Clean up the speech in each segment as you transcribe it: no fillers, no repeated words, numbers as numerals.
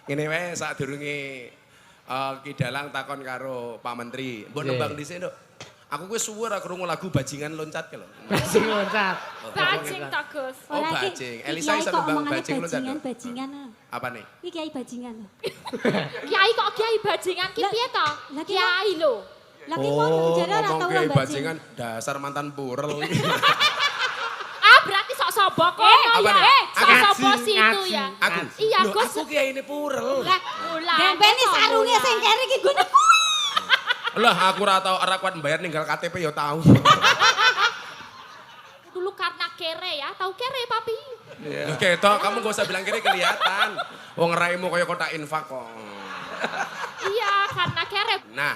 Ngene wae sadurunge Ki Dalang takon karo Pak Menteri. Mbok nembang dhisik, Nduk. Aku kuwi suwe ora krungu lagu bajingan loncat ki lho. Bajing loncat. Bajing to, Gus. Oh, bajing. Elisa iso nembang bajing loncat. Bajingan. Apa nih? Iki kiai bajingan. Kiai kok kiai bajingan ki piye to? Kiai lho. Lah ki ngono jare ora tau kiai bajing. bajingan dasar mantan purel. Ah, berarti sok sobo kono ya. Sok sobo situ ya. Aku. Iya, Loh, Gus. aku kiai ini purel. Lah, ulah. Dempeni sarunge sing kere ki ngono. Lah aku ora tau ora kuat bayar ninggal KTP ya tahu. Dulu karena kere ya, tahu kere papi. Loh, ketok, kamu gak usah bilang kiri kelihatan. Wong raimu kaya kotak infak kok. Iya, karena kere. Nah,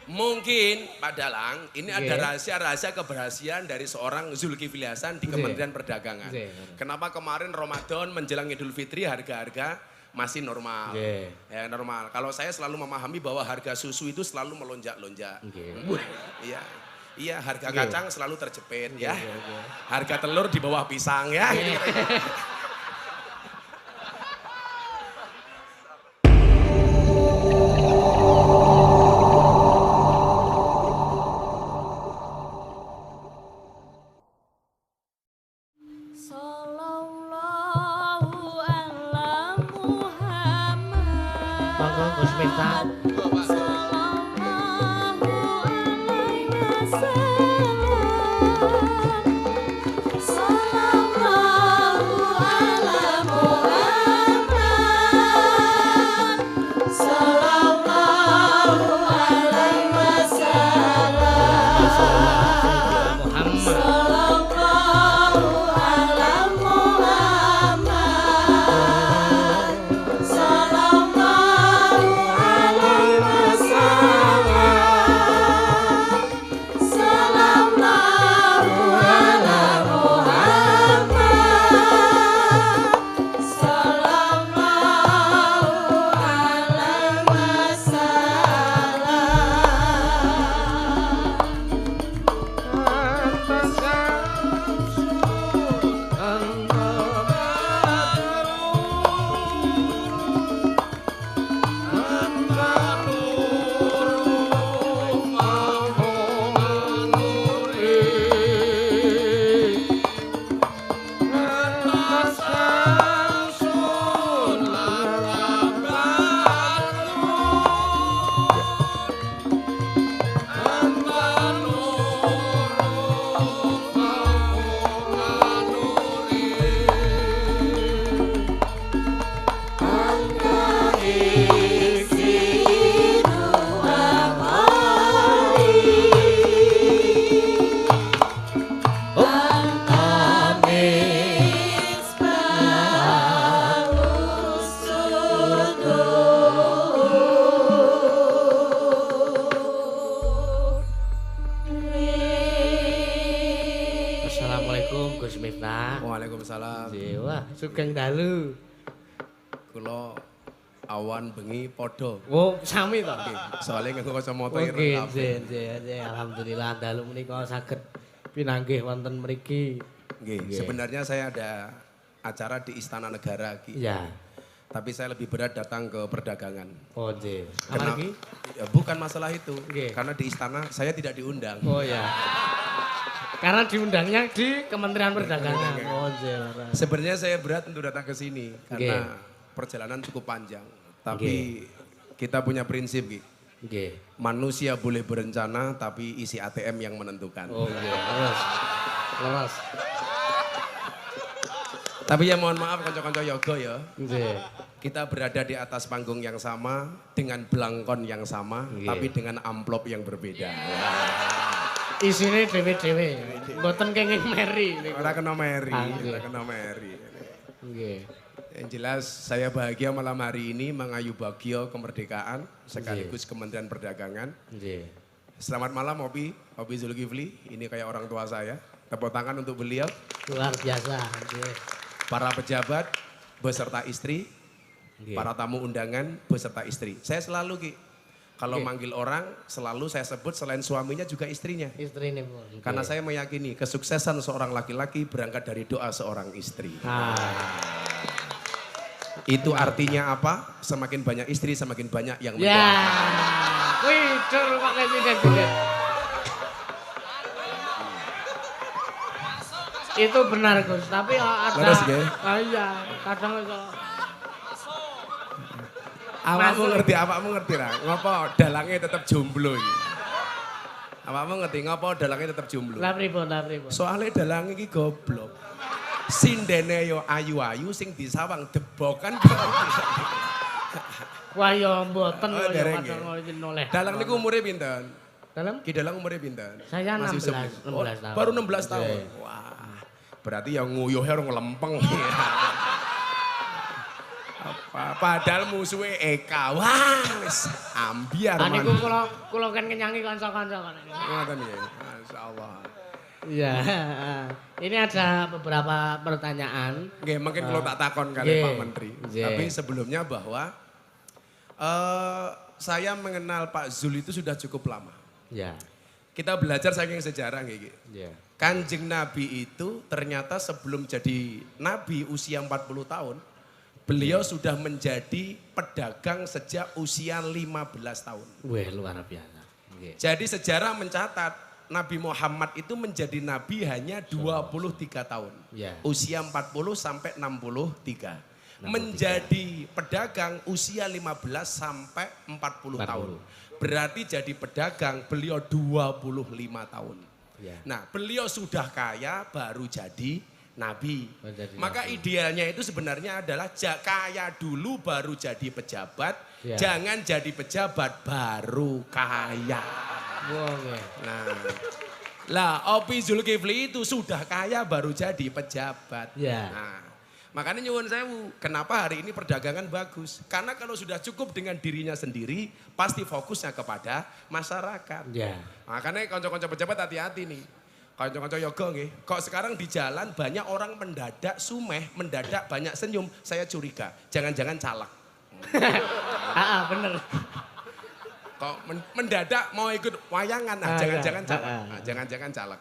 mungkin Pak Dalang ini ada rahasia-rahasia keberhasilan dari seorang Zulkifli Hasan di Kementerian Perdagangan. Kenapa kemarin Ramadan menjelang Idul Fitri harga-harga masih normal. Ya normal. Kalau saya selalu memahami bahwa harga susu itu selalu melonjak-lonjak. Iya. Iya, harga kacang selalu terjepit ya. Harga telur di bawah pisang ya. Monggo Gus Miftah. Assalamualaikum Gus Miftah. Waalaikumsalam. Wah, sugeng dalu. Kula awan bengi podo. Oh, sami to. Soalnya nganggo kacamata Oke, ireng kabeh. alhamdulillah dalu menika saged pinanggih wonten mriki. Nggih, sebenarnya saya ada acara di Istana Negara Ki. Iya. Tapi saya lebih berat datang ke perdagangan. Oh, nggih. Karena Amargi? ya, bukan masalah itu. Nggih. Karena di istana saya tidak diundang. Oh ya. Karena diundangnya di Kementerian Perdagangan. Oh, nggih. Sebenarnya saya berat untuk datang ke sini karena perjalanan cukup panjang. Tapi kita punya prinsip, Ki. Nggih. Manusia boleh berencana tapi isi ATM yang menentukan. Oh, nggih. Leres. Leres. Tapi ya mohon maaf konco-konco yoga ya. Nggih. Kita berada di atas panggung yang sama dengan belangkon yang sama tapi dengan amplop yang berbeda. Isine dhewe-dhewe. Mboten kenging meri niku. Ora kena meri, ora kena meri. Nggih. Yang jelas saya bahagia malam hari ini mengayu bagio kemerdekaan sekaligus Kementerian Perdagangan. Nggih. Selamat malam Obi Zulkifli. Ini kayak orang tua saya. Tepuk tangan untuk beliau. Luar biasa. Nggih. Para pejabat beserta istri, para tamu undangan beserta istri. Saya selalu Ki, kalau manggil orang selalu saya sebut selain suaminya juga istrinya. Istrine pun. Karena saya meyakini kesuksesan seorang laki-laki berangkat dari doa seorang istri. Itu artinya apa? Semakin banyak istri, semakin banyak yang Ya. mendoakan. Wih, Pak Presiden. Itu benar Gus, tapi ada. Leres, nggih? Iya, kadang itu. Awakmu ngerti lah. Ngopo dalangnya tetap jomblo iki. Awakmu ngerti ngopo dalangnya tetap jomblo. Lah pripun. Soalnya dalangnya iki goblok. Sindene yo ayu-ayu sing disawang debokan. Wah ya mboten Oh, kok ya dereng, kadang nggih. noleh. Dalang niku umure pinten? Dalam? Ki dalang umure pinten? Saya Masih 16 sepuh. Oh, tahun. baru 16 tahun. Nggih. Wah. Berarti yang nguyuhe orang lempeng. Padahal musuhnya Eka. Wah, wis ambiar man. Niku kula kan kenyangi kanca-kanca kan. Ngoten ya. Masyaallah. Iya. Ini ada beberapa pertanyaan. Nggih, mungkin kalau tak takon kali Nggih. Pak Menteri. Nggih. Tapi sebelumnya bahwa saya mengenal Pak Zul itu sudah cukup lama. Ya. Kita belajar saking sejarah nggih. Ya. Kanjeng Nabi itu ternyata sebelum jadi Nabi usia 40 tahun, beliau sudah menjadi pedagang sejak usia 15 tahun. Wih, luar biasa. Nggih. Jadi sejarah mencatat Nabi Muhammad itu menjadi Nabi hanya 23 tahun. Ya. Usia 40 sampai 63. Menjadi pedagang usia 15 sampai 40 tahun. Berarti jadi pedagang beliau 25 tahun. Ya. Nah, beliau sudah kaya baru jadi nabi. Baru jadi Maka nabi. idealnya itu sebenarnya adalah kaya dulu baru jadi pejabat. Ya. Jangan jadi pejabat baru kaya. Wah, nggih. Nah, lah Opi Zulkifli itu sudah kaya baru jadi pejabat. Ya. Nah, makanya nyuwun sewu, kenapa hari ini perdagangan bagus? Karena kalau sudah cukup dengan dirinya sendiri, pasti fokusnya kepada masyarakat. Ya. Makanya konco-konco pejabat hati-hati nih. Konco-konco yoga nggih. Kok sekarang di jalan banyak orang mendadak sumeh, mendadak banyak senyum, saya curiga. Jangan-jangan calak. Bener. Kok mendadak mau ikut wayangan, jangan-jangan calak. Jangan-jangan calak.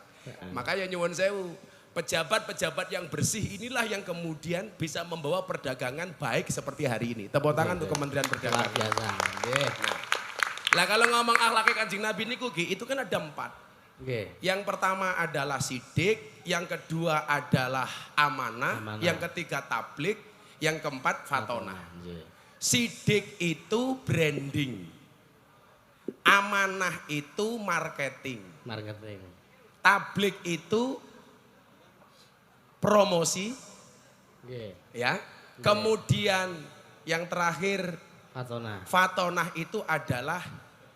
Makanya nyuwun sewu, pejabat-pejabat yang bersih inilah yang kemudian bisa membawa perdagangan baik seperti hari ini. Tepuk tangan untuk Kementerian Luar Perdagangan. biasa. Nggih. Lah kalau ngomong akhlaknya Kanjeng Nabi niku Ki, itu kan ada 4. Nggih. Yang pertama adalah sidik, yang kedua adalah amanah, Amanah. yang ketiga tablik, yang keempat fatonah. Nggih. Sidik itu branding. Amanah itu marketing. Marketing. Tablik itu promosi, Nggih. ya. Kemudian yang terakhir Fatona. fatonah itu adalah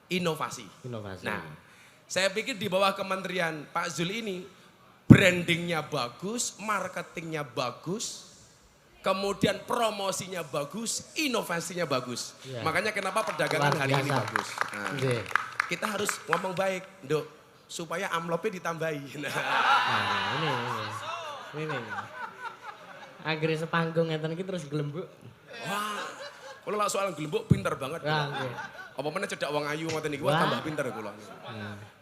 inovasi. Inovasi. Nah, saya pikir di bawah Kementerian Pak Zul ini brandingnya bagus, marketingnya bagus, kemudian promosinya bagus, inovasinya bagus. Ya. Makanya kenapa perdagangan Luar hari ini biasa. bagus. Nah, Nggih. kita harus ngomong baik, Nduk, supaya amplopnya ditambahi. Nah, Nah, ini. Akhirnya sepanggung ngeten iki terus glembuk. wah, kalau lah soal gelembuk pinter banget. Wah, nggih. Apa mana cedak wong ayu ngoten iki, wah Wah. tambah pinter kula.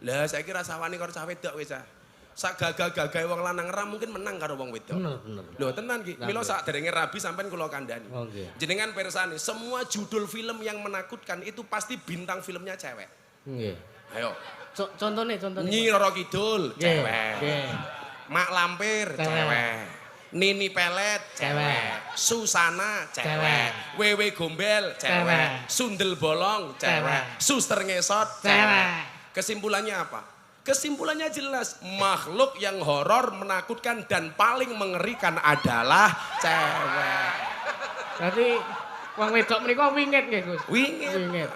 Lah saiki rasawani karo cah wedok wis ah. Sak gagah-gagahe wong lanang ra mungkin menang karo wong wedok. Bener. Lho tenan Ki, mila sak derenge rabi sampean kula kandhani. Oh, nggih. Jenengan pirsani, semua judul film yang menakutkan itu pasti bintang filmnya cewek. Nggih. Ayo. Contohnya. Nyi Roro Kidul, Nggih, cewek. nggih. Mak Lampir, Cewek. cewek. Nini Pelet, cewek. Susana, cewek. Wewe Gombel, cewek. Cewek. Sundel Bolong, cewek. Cewek. Suster Ngesot, Cewek. Kesimpulannya apa? Kesimpulannya jelas, makhluk yang horor, menakutkan dan paling mengerikan adalah cewek. Berarti wong wedok menika wingit nggih, Gus. Wingit.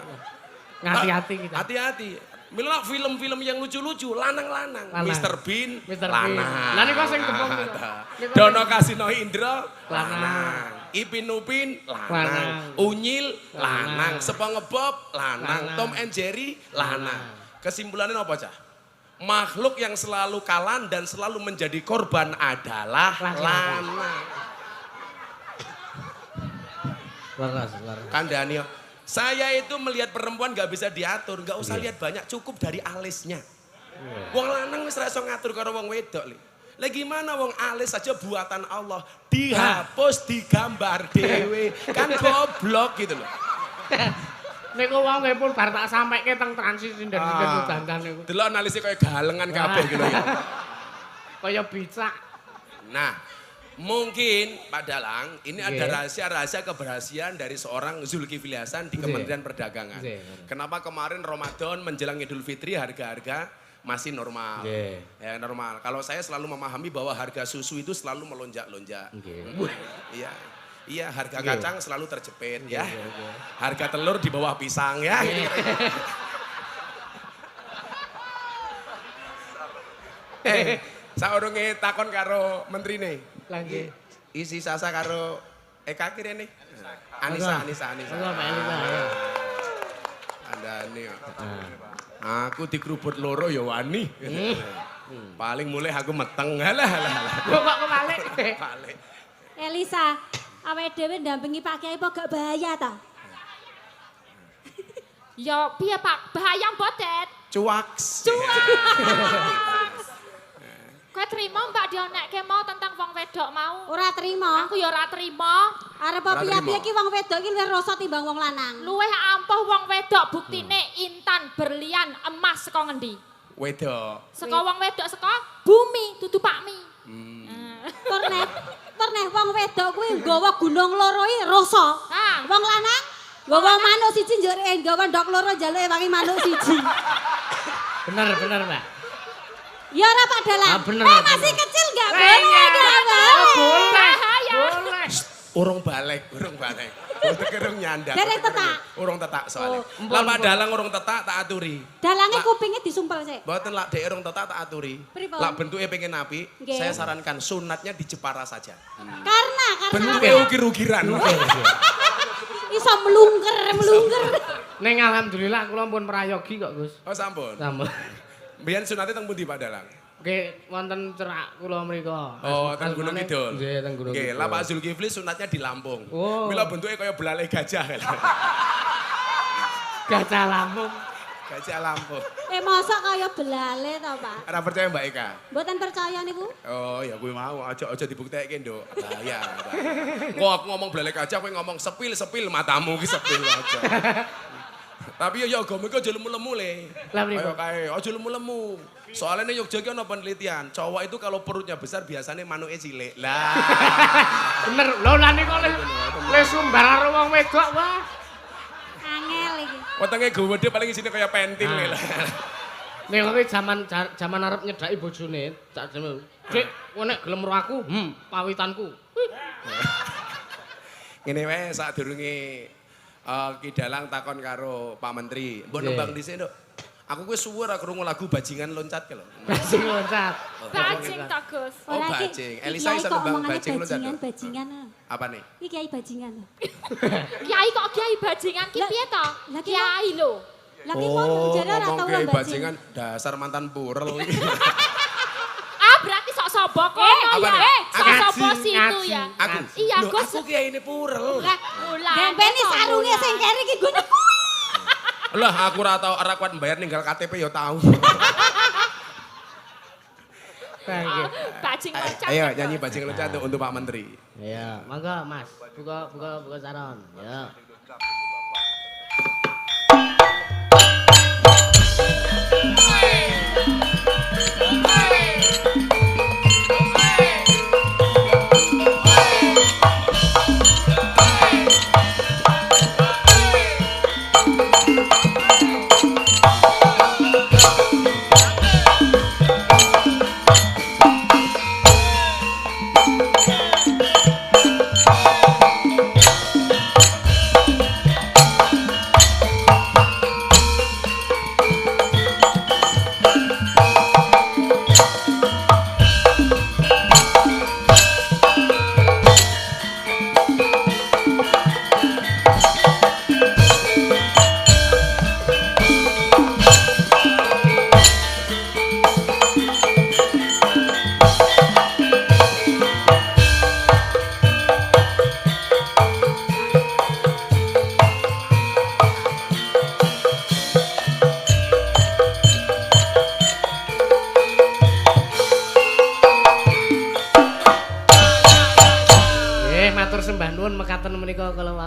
Ngati-hati kita. Hati-hati. Mila film-film yang lucu-lucu, lanang-lanang. Lanang. Mr. Bean, Mr. Bean. lanang. Lah niku sing gembong niku. Niku Dono Kasino Indro, Lanang. lanang. Ipin Upin, lanang. Lanang. Unyil, lanang. Lanang. SpongeBob, lanang. Lanang. Tom and Jerry, lanang. Lanang. Kesimpulannya apa, Cah? Makhluk yang selalu kalah dan selalu menjadi korban adalah Laki-laki. lanang. Laras. Kandani, saya itu melihat perempuan gak bisa diatur, gak usah lihat banyak, cukup dari alisnya. Wong lanang wis ra iso ngatur karo wong wedok li. Lah gimana wong alis saja buatan Allah dihapus digambar dewe kan goblok gitu loh. Niku wong nggih pun bar tak sampeke teng transisi sinden-sinden dandan niku. Delok analisnya kayak galengan kabeh gitu ya. Kaya bicak. Nah, mungkin Pak Dalang ini ada rahasia-rahasia keberhasilan dari seorang Zulkifli Hasan di Kementerian Perdagangan. Kenapa kemarin Ramadan menjelang Idul Fitri harga-harga masih normal. Ya normal. Kalau saya selalu memahami bahwa harga susu itu selalu melonjak-lonjak. Iya. Iya, harga kacang selalu terjepit ya. Harga telur di bawah pisang ya. Saurunge takon karo menteri nih. Lagi. Isi sasa karo Eka kira nih. Anissa. Anda nih. Aku dikerubut loro ya wani. Paling mulai aku meteng. Halah. Kok kebalik? Balik. Elisa, awake dhewe ndampingi Pak Kiai kok gak bahaya ta? Ya piye Pak, bahaya mboten. Cuaks. Kowe trimo Mbak dionekke mau tentang wong wedok mau? Ora trima. Aku ya ora trimo. Arep piye-piye ki wong wedok ki luwih rasa timbang wong lanang. Luwih ampuh wong wedok buktine intan, berlian, emas saka ngendi? Wedok. Saka wong wedok saka bumi, dudu pakmi. Pernah wong wedok kuwi nggawa gunung loro iki rasa. Ha. Wong lanang nggawa manuk siji njere nggawa ndok loro njaluke wangi manuk siji. Bener, Mbak. Ya ora Pak Dalang. Bener. Masih kecil gak boleh. Boleh. Urung balik. Urung nyandak. Derek tetak. Urung tetak soalnya. Lah Pak Dalang urung tetak tak aturi. Dalange kupinge disumpel sik. Mboten lak dek urung tetak tak aturi. Pripun? Lak bentuke pengen apik, Nggih. saya sarankan sunatnya di Jepara saja. Karena Bentuke ukir-ukiran. iso melungker. Ning alhamdulillah kula pun prayogi kok, Gus. Oh sampun. Sampun. Mbiyen sunate teng pundi Pak Dalang? Nggih, wonten cerak kula mriku. Oh, teng Gunung Kidul. Nggih, teng Gunung Nggih, Kidul. lah Pak Zulkifli sunatnya di Lampung. Oh. Mila bentuke kaya belalai gajah. Gajah Lampung. Gajah Lampung. Mosok kaya belale to, Pak. Ora percaya Mbak Eka? Mboten percaya niku. Oh, ya kuwi mau aja dibuktekke, Nduk. Bahaya. Kok aku ngomong belalai gajah kowe ngomong sepil matamu ki sepil aja. Tapi ya agama iku aja lemu-lemu le. Lah mriku. Ayo kae, aja lemu-lemu. Soalnya nih Yogyakarta ana penelitian, cowok itu kalau perutnya besar biasanya manuke cilik. Lah. Bener, lho lah niku le sumbar karo wong wedok wah. Angel iki. Wetenge gede paling isine kaya pentil lah. Nek kowe jaman arep nyedaki bojone, tak jane. Dik, kowe nek gelem karo aku, pawitanku. Ngene wae sadurunge Ki Dalang takon karo Pak Menteri. Mbok nembang dhisik, Nduk. Aku kuwi suwe ora krungu lagu bajingan loncat ki lho. Bajing loncat. Bajing ta, Gus. Oh, Ora, Ki. bajing. Ki Elisa Kiai iso kok nembang omongane bajing loncat. Nduk? bajingan. Apa nih? Iki Kiai bajingan. Kiai kok kiai bajingan ki piye to? Lah, Ki, Kiai lho. Lah ki mau jare ora tau kayak bajing. bajingan dasar mantan purel. Berarti sok sobo kono apa ya. nih? Sok sobo situ ya. Aku. Iya, Loh, Gus. aku kiai ini purel. Dempeni sarunge sing kere iki gune kuwi. Lah aku ora tau ora kuat bayar ninggal KTP ya tahu. Bajing loncat. Ayo nyanyi bajing loncat untuk Pak Menteri. Ya, mangga Mas. Buka saron. Ya.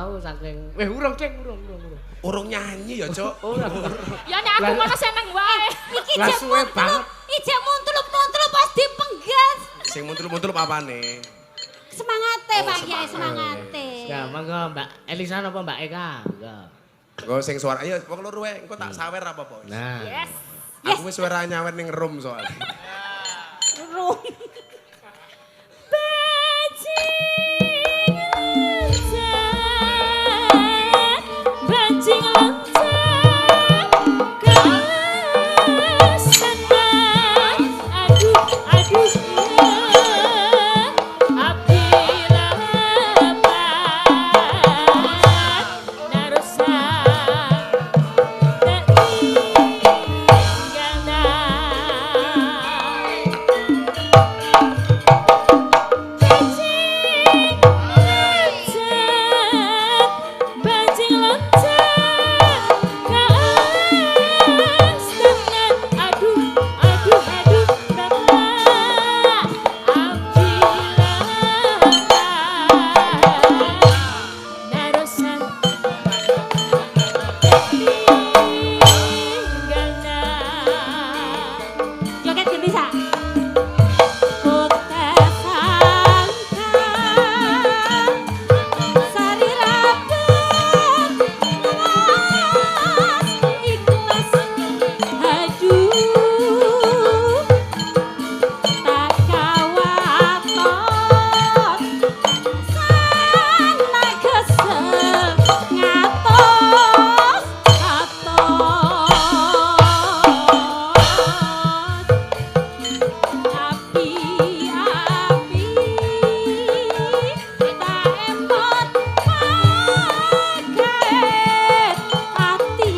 tahu saking urung ceng urung. Urung nyanyi ya, Cuk. Ya nek aku ngono seneng wae. Iki jek banget. Ijek muntulup-muntulup pas dipenggas. Sing muntulup-muntulup apane? Semangate Pak Kiai, semangate. Ya, monggo Mbak Elisa napa Mbak Eka? Enggak. Engko sing suara ayo wong loro wae, engko tak sawer apa-apa. Nah. Yes. Aku wis ora nyawer ning room soalnya. Room. Bajing loncat ke senang. Aduh abdi lepat narusan bajing loncat ke senang. Aduh bapak abdi lepat narusan Joget gak bisa. Sari rapat ikhlas. Aduh tak kawaton sana kesel ngatos api tak emot pagaet hati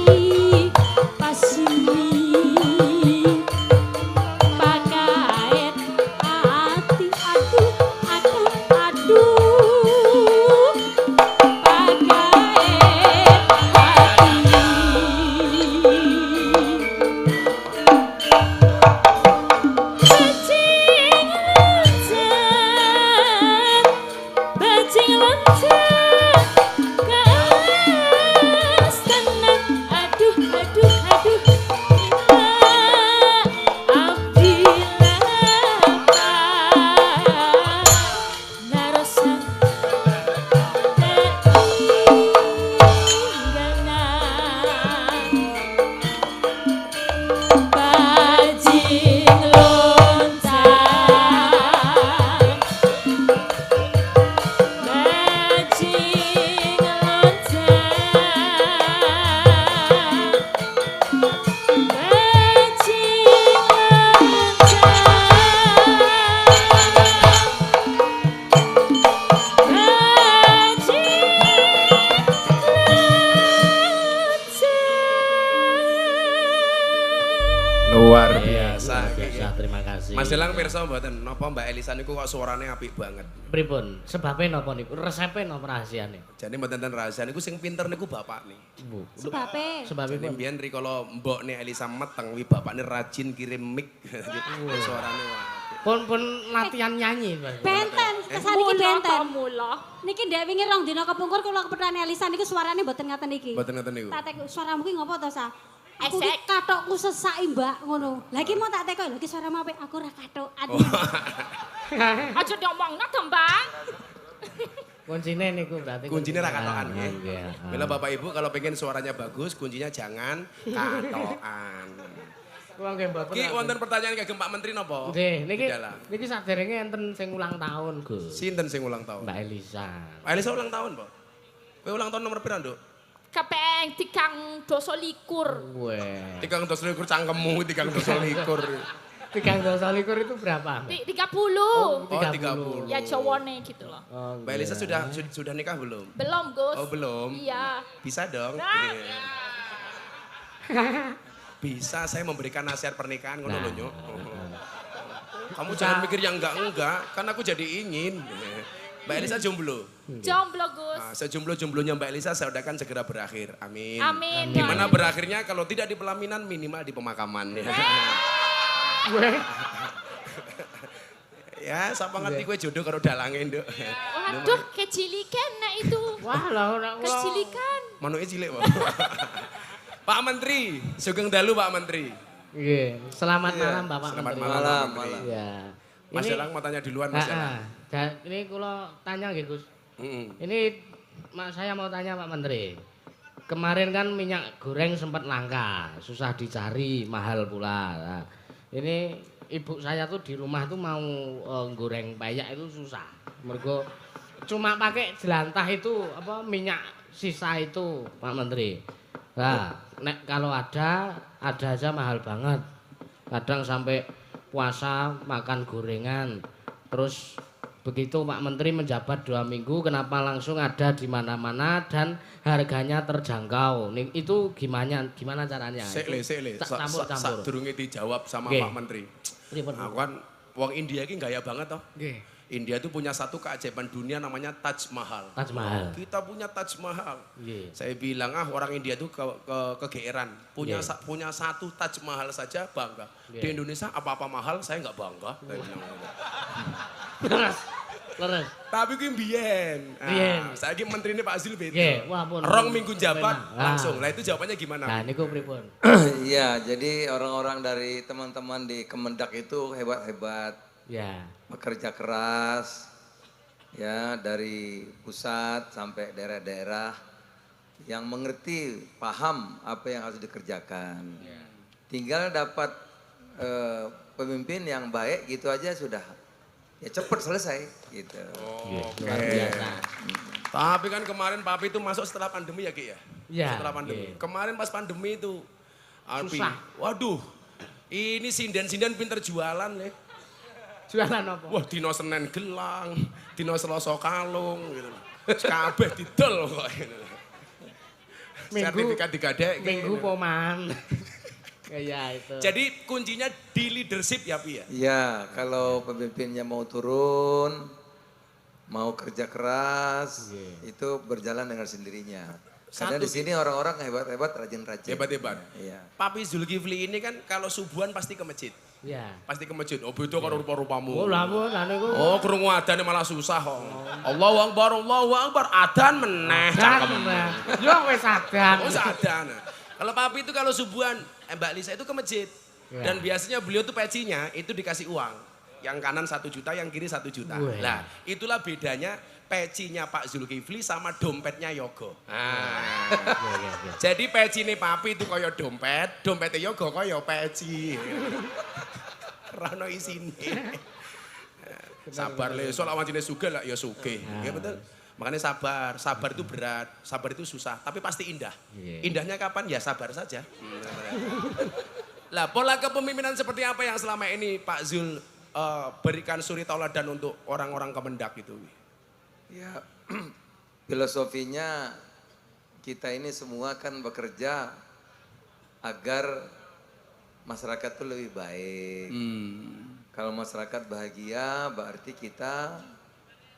pasini pagaet hati aduh pagaet hati. Bajing loncat ke senang. Aduh abdi lepat narusan bajing loncat Luar biasa. Terima kasih. Mas Elang pirsa mboten napa Mbak Elisa niku kok suarane apik banget. Pripun? Sebabe napa niku? Resepe napa rahasiane? Jane mboten ten rahasia niku sing pinter niku bapakne. Bu. Sebabe. Sebabe Jane pun. mbiyen rikala mbokne Elisa meteng wi bapakne rajin kirim mic. Suarane wae. Pun latihan nyanyi, Mas. Benten, kesaniki benten. Mula. Niki ndek wingi rong dina kepungkur kula kepethane Elisa niku suarane mboten ngaten niki. Mboten ngoten niku. Tak tek suaramu ki ngopo to, Sa? Aku Esek. ki katokku sesaki, Mbak, ngono. Lah iki mau tak teko lho iki suaramu apik, aku ora katokan. Aja diomongno to, Mbak. Kuncine niku berarti. Kuncinya ra katokan nggih. Nggih. Bila Bapak Ibu kalau pengen suaranya bagus, kuncinya jangan katokan. Kula nggih mboten. Ki wonten pertanyaan kagem Pak Menteri napa? Nggih, niki Dalam. niki saderenge enten sing ulang tahun, Gus. Sinten sing ulang tahun? Mbak Elisa. Pak Elisa ulang tahun, Pak. Kowe ulang tahun nomor pira, Nduk? Kepeng 3 doso likur. Weh. 3 dosa likur cangkemmu 3 dosa likur. 3 dosa likur itu berapa? 30. Oh, 30. Ya Jawane gitu loh. Oh, Mbak Elisa sudah nikah belum? Belum, Gus. Oh, belum. Iya. Bisa dong. Nah. Iya. Bisa saya memberikan nasihat pernikahan ngono lho, Nyuk. Kamu jangan mikir yang enggak, kan aku jadi ingin. Mbak Elisa jomblo. Jomblo, Gus. Nah, sejomblo-jomblonya Mbak Elisa saya udakan segera berakhir. Amin. Amin. Gimana berakhirnya kalau tidak di pelaminan minimal di pemakaman. Weh. Ya, sapa ngerti gue jodoh karo dalange, Nduk. Waduh, kecilikan nah itu. Wah, lah ora Kecilikan. Manuke cilik, Pak. Pak Menteri, sugeng dalu Pak Menteri. Nggih, selamat malam Bapak Selamat Menteri. malam, Pak Menteri. Iya. Mas Dalang mau tanya duluan Mas Dalang. Ini kula tanya nggih Gus. Heeh. Ini saya mau tanya Pak Menteri. Kemarin kan minyak goreng sempat langka, susah dicari, mahal pula. Nah, ini ibu saya tuh di rumah tuh mau goreng payak itu susah. Mergo cuma pakai jelantah itu apa minyak sisa itu Pak Menteri. Nah, nek kalau ada aja mahal banget. Kadang sampai puasa makan gorengan. Terus begitu Pak Menteri menjabat 2 minggu, kenapa langsung ada di mana-mana dan harganya terjangkau? Itu gimana caranya? Sik le. Campur. Sadurunge dijawab sama Nggih. Pak Menteri. Pripun? Aku kan wong India iki gaya banget toh. Nggih. India itu punya satu keajaiban dunia namanya Taj Mahal. Taj Mahal. Kita punya Taj Mahal. Nggih. Saya bilang orang India itu kegeeran. Punya satu Taj Mahal saja bangga. Di Indonesia apa-apa mahal saya nggak bangga. Saya bilang gitu. Leres. Tapi ki mbiyen. Mbiyen. Saiki menterine Pak Zul beda. Nggih, wah pun. Rong minggu jabat Nah. langsung. Lah itu jawabannya gimana? Nah, niku pripun? Iya, jadi orang-orang dari teman-teman di Kemendak itu hebat-hebat, Ya. bekerja keras, ya dari pusat sampai daerah-daerah yang mengerti, paham apa yang harus dikerjakan. Tinggal dapat pemimpin yang baik gitu aja sudah, ya cepat selesai gitu. Luar biasa. Tapi kan kemarin Papi itu masuk setelah pandemi ya Ki ya? Iya, Setelah pandemi. iya. Kemarin pas pandemi itu, Alpi, Susah. waduh, ini sinden-sinden pinter jualan nih. Jualan apa? Wah, dino Senin gelang, dino Selasa kalung, gitu. Kabeh didol kok. Sertifikat digadek. Minggu poman. Ya itu. Jadi kuncinya di leadership ya Pi ya? Iya, kalau pemimpinnya mau turun, mau kerja keras, itu berjalan dengan sendirinya. Karena di sini orang-orang hebat-hebat, rajin-rajin. Hebat-hebat. Iya. Papi Zulkifli ini kan kalau subuhan pasti ke masjid. Ya. Pasti ke masjid. Oh beda karo rupa-rupamu. Oh lah pun niku. Oh krungu adane malah susah kok. Allahu Akbar, adan meneh. Adan. Yo wis adan. Oh adan. Kalau papi itu kalau subuhan, Mbak Lisa itu ke masjid. Ya. Dan biasanya beliau tuh pecinya itu dikasih uang. Yang kanan 1 juta, yang kiri 1 juta. Wah. Nah itulah bedanya pecinya Pak Zulkifli sama dompetnya Yogo. Jadi peci nih papi itu kaya dompet, dompetnya Yogo kaya peci. Rano isine. Sabar le, soal awan jenis sugih lah ya sugih. Ya betul. Makanya sabar itu berat, sabar itu susah, tapi pasti indah. Indahnya kapan? Ya sabar saja. Lah pola kepemimpinan seperti apa yang selama ini Pak Zul berikan suri tauladan untuk orang-orang Kemendak itu? Ya, filosofinya kita ini semua kan bekerja agar masyarakat itu lebih baik. Kalau masyarakat bahagia berarti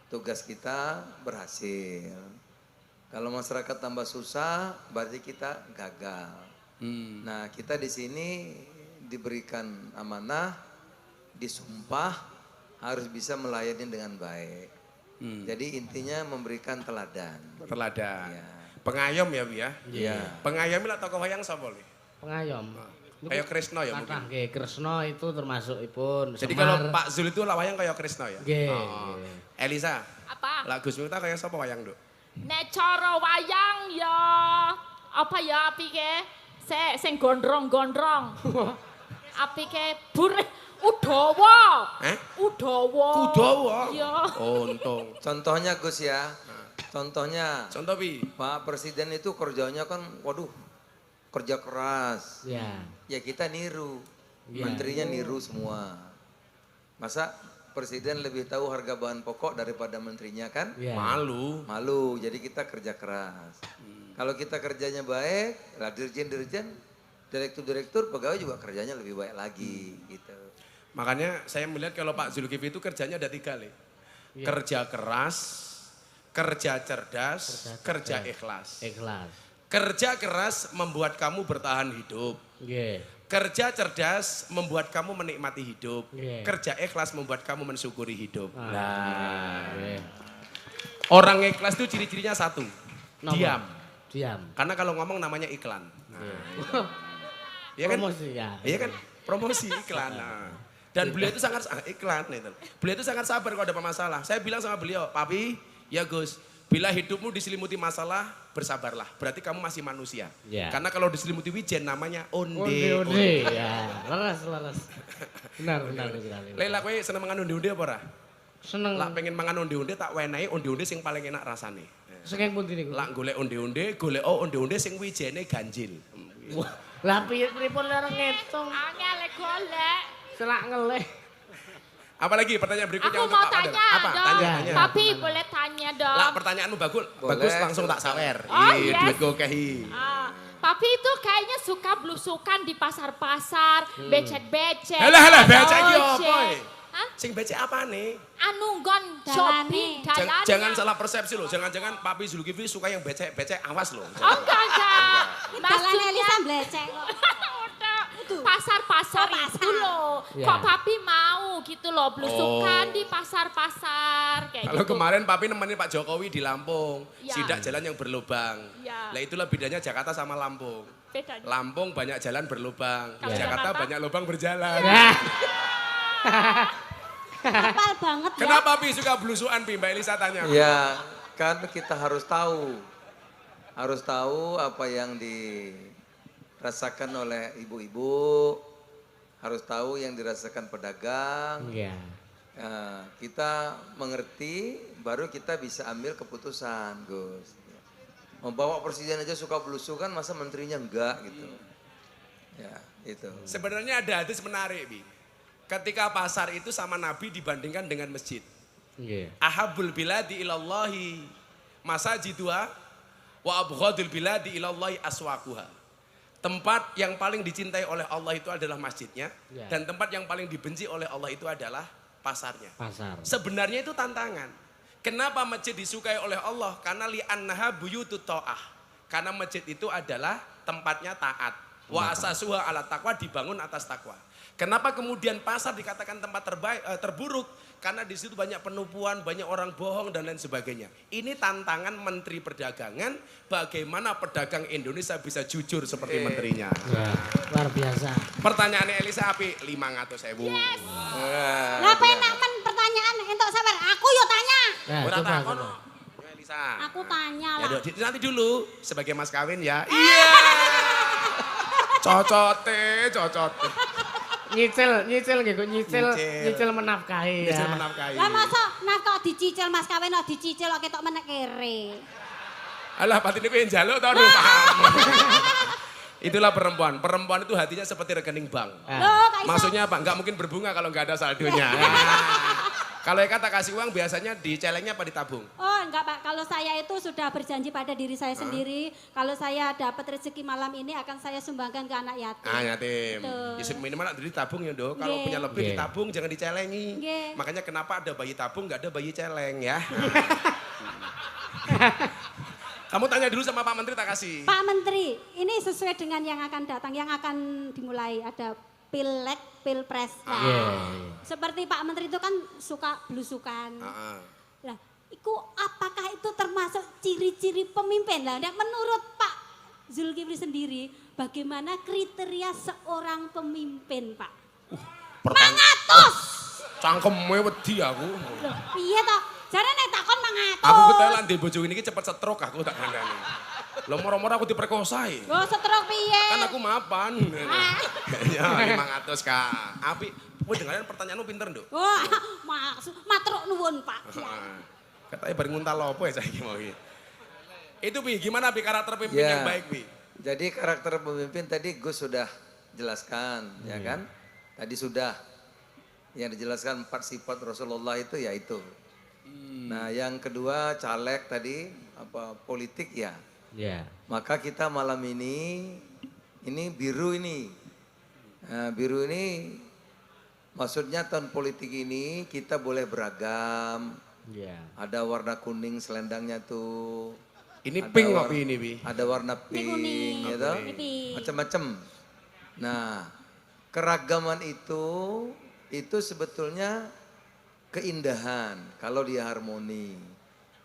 tugas kita berhasil. Kalau masyarakat tambah susah berarti kita gagal. Nah kita di sini diberikan amanah, disumpah harus bisa melayani dengan baik. Jadi intinya memberikan teladan. Teladan. Ya. Pengayom ya Bi ya? Iya. Pengayom lah tokoh wayang sapa Le? Pengayom. Kayak Kresna ya mungkin. Nggih, Kresna itu termasuk ipun. Jadi kalau Pak Zul itu lah wayang kayak Kresna ya? Nggih. Elisa, Apa? lah Gus Miftah kayak sapa wayang, Duk? Nek cara wayang ya apa ya apike? Sing gondrong-gondrong. Apike Udawa. Udawa. Kudawa? Iya. Untung. Contohnya Gus ya, contohnya Contoh Bi. Pak Presiden itu kerjanya kan, waduh, kerja keras. Ya. Ya kita niru, Iya. menterinya niru semua. Masa Presiden lebih tahu harga bahan pokok daripada menterinya kan? Ya. Malu. Malu, jadi kita kerja keras. Kalau kita kerjanya baik, lah dirjen-dirjen, direktur-direktur, pegawai juga kerjanya lebih baik lagi gitu. Makanya saya melihat kalau Pak Zulkifli itu kerjanya ada 3 Le. Kerja keras, kerja cerdas, kerja ikhlas. Ikhlas. Kerja keras membuat kamu bertahan hidup. Nggih. Kerja cerdas membuat kamu menikmati hidup. Nggih. Kerja ikhlas membuat kamu mensyukuri hidup. Nah, nggih. Orang ikhlas itu ciri-cirinya satu, Napa? diam. Diam. Karena kalau ngomong namanya iklan. Iya kan? Promosi ya. Iya kan? Promosi iklan. Nah. Dan beliau itu sangat iklan itu. Beliau itu sangat sabar kalau ada masalah. Saya bilang sama beliau, "Papi, ya Gus, bila hidupmu diselimuti masalah, bersabarlah. Berarti kamu masih manusia." Ya. Karena kalau diselimuti wijen namanya onde. Onde. Ya, leres. Benar sekali. Lela kowe seneng mangan onde-onde apa ora? Seneng. Lah pengen mangan onde-onde tak wenehi onde-onde sing paling enak rasane. Sing pundi niku? Lah golek onde-onde, golek onde-onde sing wijene ganjil. Wah, lah piye pripun ora ngitung? Angel golek. Selak ngeleh. Apalagi pertanyaan berikutnya Aku untuk mau Pak Padel. tanya Apa? dong. Tanya. Papi boleh tanya dong. Lah pertanyaanmu bagus, bagus langsung tak sawer. Oh, Ih, yes. duitku kehi. Papi itu kayaknya suka blusukan di pasar-pasar, becek-becek. Halah, becek iki ojek. apa? Hah? Sing becek apane? Anu nggon shopping, dalannya. Jangan salah persepsi loh, jangan-jangan Papi Zulkifli suka yang becek-becek, awas loh. Oh enggak. Dalane Elisa blecek kok. Pasar-pasar Oh, itu pasar. loh. Ya. Kok papi mau gitu loh blusukan di pasar-pasar kayak Kalau gitu. kemarin Papi nemenin Pak Jokowi di Lampung, Ya. sidak jalan yang berlubang. Ya. Lah itulah bedanya Jakarta sama Lampung. Bedanya. Lampung banyak jalan berlubang, Kalau Jakarta Jakarta? banyak lubang berjalan. Ya. Hafal banget ya. Kenapa Pi suka blusukan Pi? Mbak Elisa tanya. Ya, kan kita harus tahu. Harus tahu apa yang dirasakan oleh ibu-ibu. Harus tahu yang dirasakan pedagang. Iya. Nah, kita mengerti, baru kita bisa ambil keputusan, Gus. Membawa presiden aja suka belusukan, masa menterinya enggak gitu. Ya, itu. Sebenarnya ada hadis menarik Pi. Ketika pasar itu sama Nabi dibandingkan dengan masjid. Iya. Ahabul biladi ilallahi masajiduha wa abghadul biladi ilallahi aswaquha. Tempat yang paling dicintai oleh Allah itu adalah masjidnya, Ya. dan tempat yang paling dibenci oleh Allah itu adalah pasarnya. Pasar. Sebenarnya itu tantangan. Kenapa masjid disukai oleh Allah? Karena li'annaha buyutut ta'ah. Karena masjid itu adalah tempatnya taat. Wa asasuha ala taqwa, dibangun atas takwa. Kenapa kemudian pasar dikatakan tempat terburuk? Karena di situ banyak penipuan, banyak orang bohong dan lain sebagainya. Ini tantangan Menteri Perdagangan, bagaimana pedagang Indonesia bisa jujur seperti menterinya. Ya, luar biasa. Pertanyaannya Elisa api 500.000. Lah penak men pertanyaan entuk sabar. Aku yo tanya. Nah, Ora coba, takon. coba. Ya, Elisa. Aku tanya Ya, lah. nanti dulu sebagai mas kawin ya. Iya. Cocote. Nyicil nggih kok Nyicil. nyicil menafkahi ya. Bisa menafkahi. Lah masa nah kok dicicil Mas kawin kok dicicil kok ketok menek kere. Alah batin itu yang jaluk tau dulu paham. Itulah perempuan. Perempuan itu hatinya seperti rekening bank. Loh, kok iso? Maksudnya apa? Enggak mungkin berbunga kalau enggak ada saldonya. Nah, kalau yang kata kasih uang biasanya dicelengnya apa ditabung? Oh enggak Pak, kalau saya itu sudah berjanji pada diri saya sendiri, kalau saya dapat rezeki malam ini akan saya sumbangkan ke anak yatim. Ah yatim. Betul. Ya minimal ada ditabung ya dong. Kalau Nggih. punya lebih Nggih. ditabung jangan dicelengi. Nggih. Makanya kenapa ada bayi tabung nggak ada bayi celeng ya. Kamu tanya dulu sama Pak Menteri tak kasih. Pak Menteri, ini sesuai dengan yang akan datang, yang akan dimulai ada Pileg, Pilpres. Nah, Iya. seperti Pak Menteri itu kan suka belusukan. Ah. Lah, itu apakah itu termasuk ciri-ciri pemimpin? Lah, menurut Pak Zulkifli sendiri, bagaimana kriteria seorang pemimpin, Pak? Mangatus! Cangkemnya wedi aku. Loh, piye toh? Jare nek takon mangatus. Aku ketelan di bojo ini cepet stroke aku tak kandani. Lo moro-moro aku diperkosai. Go setruk piye? Kan aku mapan. Ya 500 Kak. Api, kowe dengerin pertanyaanmu pinter, Nduk. Wah, maksud matur nuwun, Pak. Katanya bareng nguntal apa ya saiki mau iki. Itu Pi, gimana Pi karakter pemimpin Ya. yang baik Pi? Jadi karakter pemimpin tadi Gus sudah jelaskan, ya kan? Tadi sudah yang dijelaskan 4 sifat Rasulullah itu ya itu. Nah, yang kedua caleg tadi apa politik ya. Iya. Maka kita malam ini biru ini. Nah, biru ini maksudnya tahun politik ini kita boleh beragam. Iya. Ada warna kuning selendangnya tuh. Ini Ada pink war- kok Pi ini Pi. Ada warna pink, kuning, ya toh? ini pink. Macam-macam. Nah, keragaman itu sebetulnya keindahan kalau dia harmoni.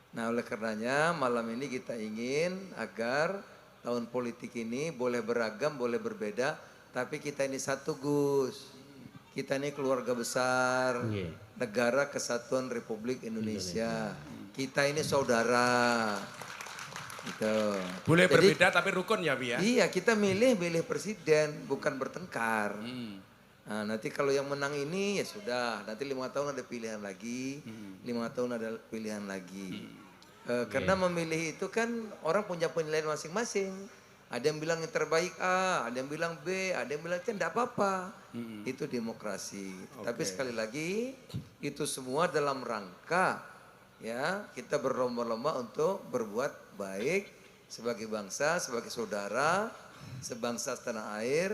Nah oleh karenanya malam ini kita ingin agar tahun politik ini boleh beragam, boleh berbeda, tapi kita ini satu Gus. Kita ini keluarga besar, Negara Kesatuan Republik Indonesia. Kita ini saudara. Gitu. Boleh berbeda tapi rukun ya Bi ya? Iya, kita milih presiden, bukan bertengkar. Nah, nanti kalau yang menang ini ya sudah, nanti 5 tahun ada pilihan lagi, 5 tahun ada pilihan lagi. Karena memilih itu kan orang punya penilaian masing-masing. Ada yang bilang yang terbaik A, ada yang bilang B, ada yang bilang C, enggak apa-apa. Itu demokrasi. Tapi sekali lagi, itu semua dalam rangka ya kita berlomba-lomba untuk berbuat baik sebagai bangsa, sebagai saudara, sebangsa setanah air.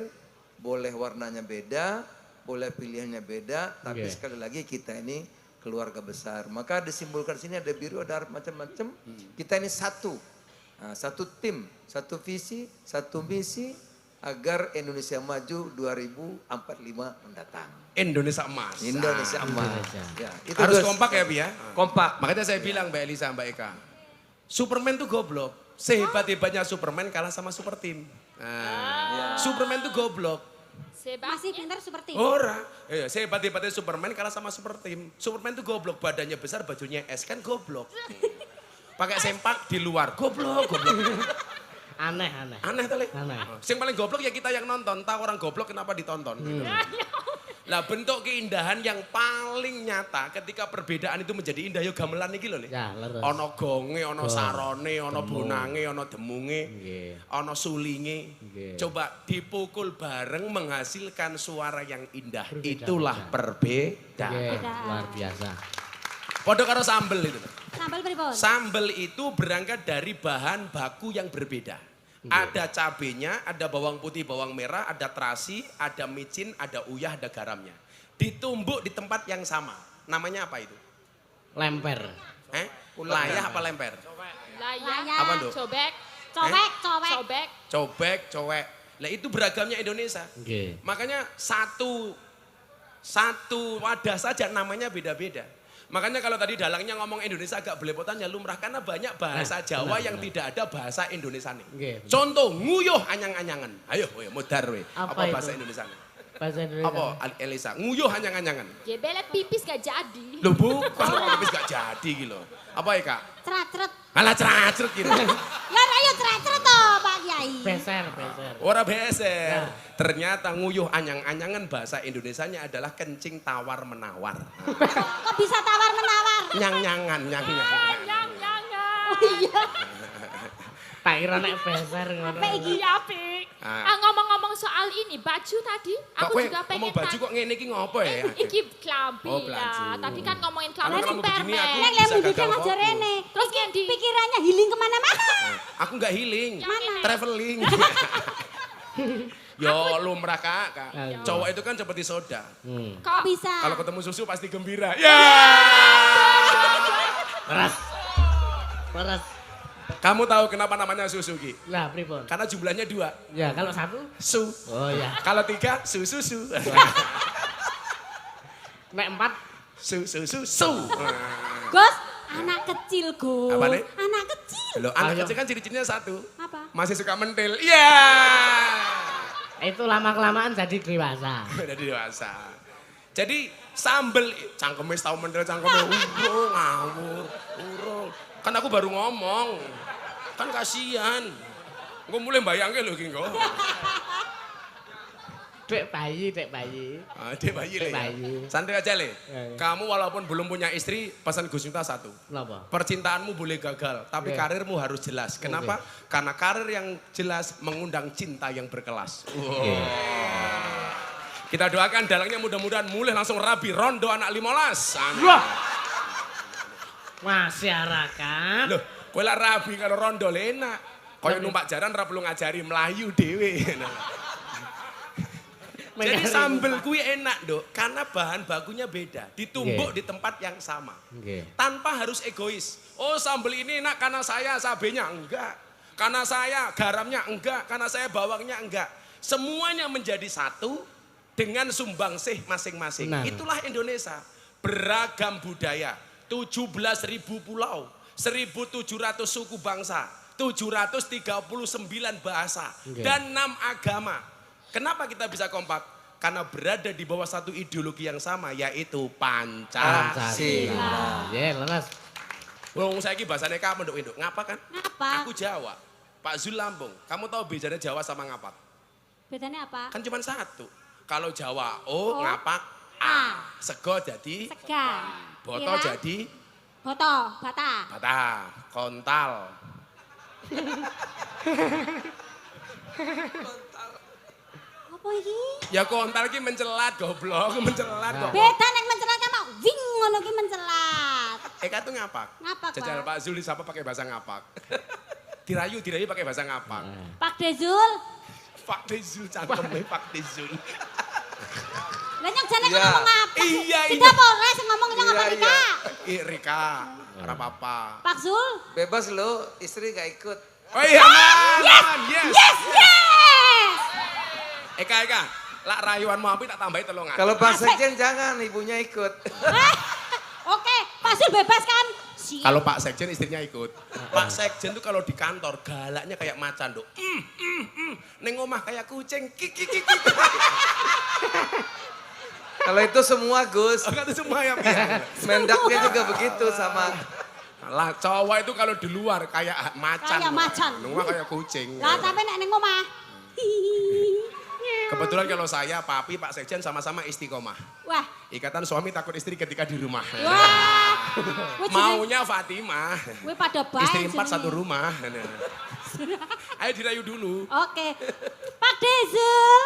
Boleh warnanya beda, boleh pilihannya beda, tapi sekali lagi kita ini keluarga besar. Maka disimbolkan sini ada biru, ada macam-macam. Kita ini satu, nah, satu tim, satu visi, satu misi agar Indonesia maju 2045 mendatang. Indonesia emas. Indonesia emas. Ya, itu harus Gus. kompak ya Bi ya? Kompak. Makanya saya bilang Mbak Elisa, Mbak Eka, Superman tuh goblok. Sehebat-hebatnya Superman kalah sama Super Team. Nah, Superman tuh goblok. Masih pintar seperti Ora, iya, sehebat-hebatnya Superman kalah sama Super Team. Superman tuh goblok, badannya besar, bajunya es kan goblok. Pakai sempak di luar, goblok. Aneh. Aneh tadi. Aneh. Yang paling goblok ya kita yang nonton, tahu orang goblok kenapa ditonton. Gitu. Lah bentuk keindahan yang paling nyata ketika perbedaan itu menjadi indah yo gamelan iki lho. Ya, leres. Ana gonge, ana sarone, ana bonange, ana demunge, ana sulinge. Coba dipukul bareng menghasilkan suara yang indah. Itulah perbedaan. Luar biasa. Padha karo sambel itu. Sambal pripun? Sambel itu berangkat dari bahan baku yang berbeda. Ada cabenya, ada bawang putih, bawang merah, ada terasi, ada micin, ada uyah, ada garamnya. Ditumbuk di tempat yang sama. Namanya apa itu? Lemper. Layah apa lemper? Layah. Apa tuh? Cobek. Cobek, cowek. Lah itu beragamnya Indonesia. Makanya satu wadah saja namanya beda-beda. Makanya kalau tadi dalangnya ngomong Indonesia agak belepotan ya lumrah karena banyak bahasa Jawa yang tidak ada bahasa Indonesia nih. Contoh nguyuh anyang-anyangan. Ayo modar we. Apa bahasa Indonesia nih? Bahasa Indonesia. Apa Elisa? Nguyuh anyang-anyangan. Ya belet pipis gak jadi. Loh bukan pipis gak jadi gitu. Apa ya Kak? Ceracret. Alah ceracret gitu. Ya ayo ceracret toh Pak Kiai. Beser. Ora beser. Ternyata nguyuh anyang-anyangan bahasa Indonesianya adalah kencing tawar menawar. Kok bisa tawar menawar? Nyang-nyangan. Nyang-nyangan. Oh iya. Tak kira nek beser ngono. Apa iki? Apik. Ngomong-ngomong soal ini baju tadi, aku juga pengen ngomong baju kok ngene iki ngopo ya? Iki klambi Oh, ya. baju. Tadi kan ngomongin klambi Karena sing kamu begini aku permen. Yang bisa budidnya gagal ngajar fokus. rene. Terus Kendi. Pikirannya healing kemana-mana. Aku nggak healing, Mana? traveling. Yo lumrah Kak. Cowok itu kan seperti soda. Kok Bisa. Kalau ketemu susu pasti gembira. Ya. Peres. Kamu tahu kenapa namanya susu Ki? Lah pripun? Karena jumlahnya 2. Ya kalau satu. Su. Oh ya. Kalau 3 su. Nek 4. Su. Gus, anak kecil Gus. Apa nih? Anak kecil. Loh, anak Ayo. kecil kan ciri-cirinya satu. Apa? Masih suka mentil. Iya. Itu lama-kelamaan jadi dewasa. Udah dewasa. Jadi sambel, cangkeme tau mentil cangkeme ngawur. Kan aku baru ngomong. Kan kasihan. Gue mulai bayangke lho ki kok. Dek bayi. Dek bayi Dek le. Ya. bayi. Santai aja le. Ya. Kamu walaupun belum punya istri, pesan Gus Miftah satu. Kenapa? Percintaanmu boleh gagal, tapi Oke. karirmu harus jelas. Kenapa? Karena karir yang jelas mengundang cinta yang berkelas. Kita doakan dalangnya mudah-mudahan mulai langsung rabi rondo anak 15. Wah. Masyarakat. Loh, kowe lah rabi kalau rondo enak. Kaya numpak jaran ra perlu ngajari melayu dhewe. Jadi sambel kuwi enak, Dok, karena bahan bakunya beda, ditumbuk di tempat yang sama. Tanpa harus egois. Oh, sambel ini enak karena saya cabenya enggak. Karena saya garamnya enggak, karena saya bawangnya enggak. Semuanya menjadi satu dengan sumbangsih masing-masing. Nah. Itulah Indonesia. Beragam budaya, 17.000 pulau, 1.700 suku bangsa, 739 bahasa, dan 6 agama. Kenapa kita bisa kompak? Karena berada di bawah satu ideologi yang sama, yaitu Pancasila. Ya, leres. Wong saiki bahasane kamu nduk-nduk, ngapa kan? Ngapa? Aku Jawa, Pak Zul Lampung. Kamu tahu bedanya Jawa sama ngapak? Bedanya apa? Kan cuma satu. Kalau Jawa O, ngapak A. Sego jadi Sega. boto Iya. jadi Boto, bata. bata, kontal. Apa iki? Ya kontal ki mencelat goblok, mencelat kok. Beda nek mencelat sama wing ngono ki mencelat. Eka tuh ngapak. Ngapak, Jajal Pak. Pak Zul disapa pakai bahasa ngapak. dirayu pakai bahasa ngapak. Pak Dezul. Pak Dezul cangkeme Pak Dezul. Lah nyong jane Iya. ngomong apa? Iya, Tidak iya. apa ora sing ngomong nyong apa Iya, Rika? Rika, ora apa-apa. Pak Zul. Bebas lo, istri gak ikut. Oh iya, yes. Yes, yes. Eka, lak rayuanmu api tak tambahi telongan. Kalau Pak Sekjen jangan, ibunya ikut. Oke, Pak Zul bebas kan? Siap. Kalau Pak Sekjen istrinya ikut. Pak Sekjen tuh kalau di kantor galaknya kayak macan, Dok. Neng omah kayak kucing. Kik. Kalau itu semua Gus, Oh, itu semua ya, Pi. Mendaknya juga begitu sama. Lah cowok itu kalau di luar kayak macan. Kayak macan. Neng omah kayak kucing. Lah tapi nek ning omah. Kebetulan kalau saya, Papi, Pak Sekjen sama-sama istiqomah. Wah, Ikatan suami takut istri ketika di rumah. wah. Kowe jeneng- Maunya Fatimah. kowe pada baik. Istri 4 jenenge. satu rumah. Ayo dirayu dulu. Oke. Pak Dezul.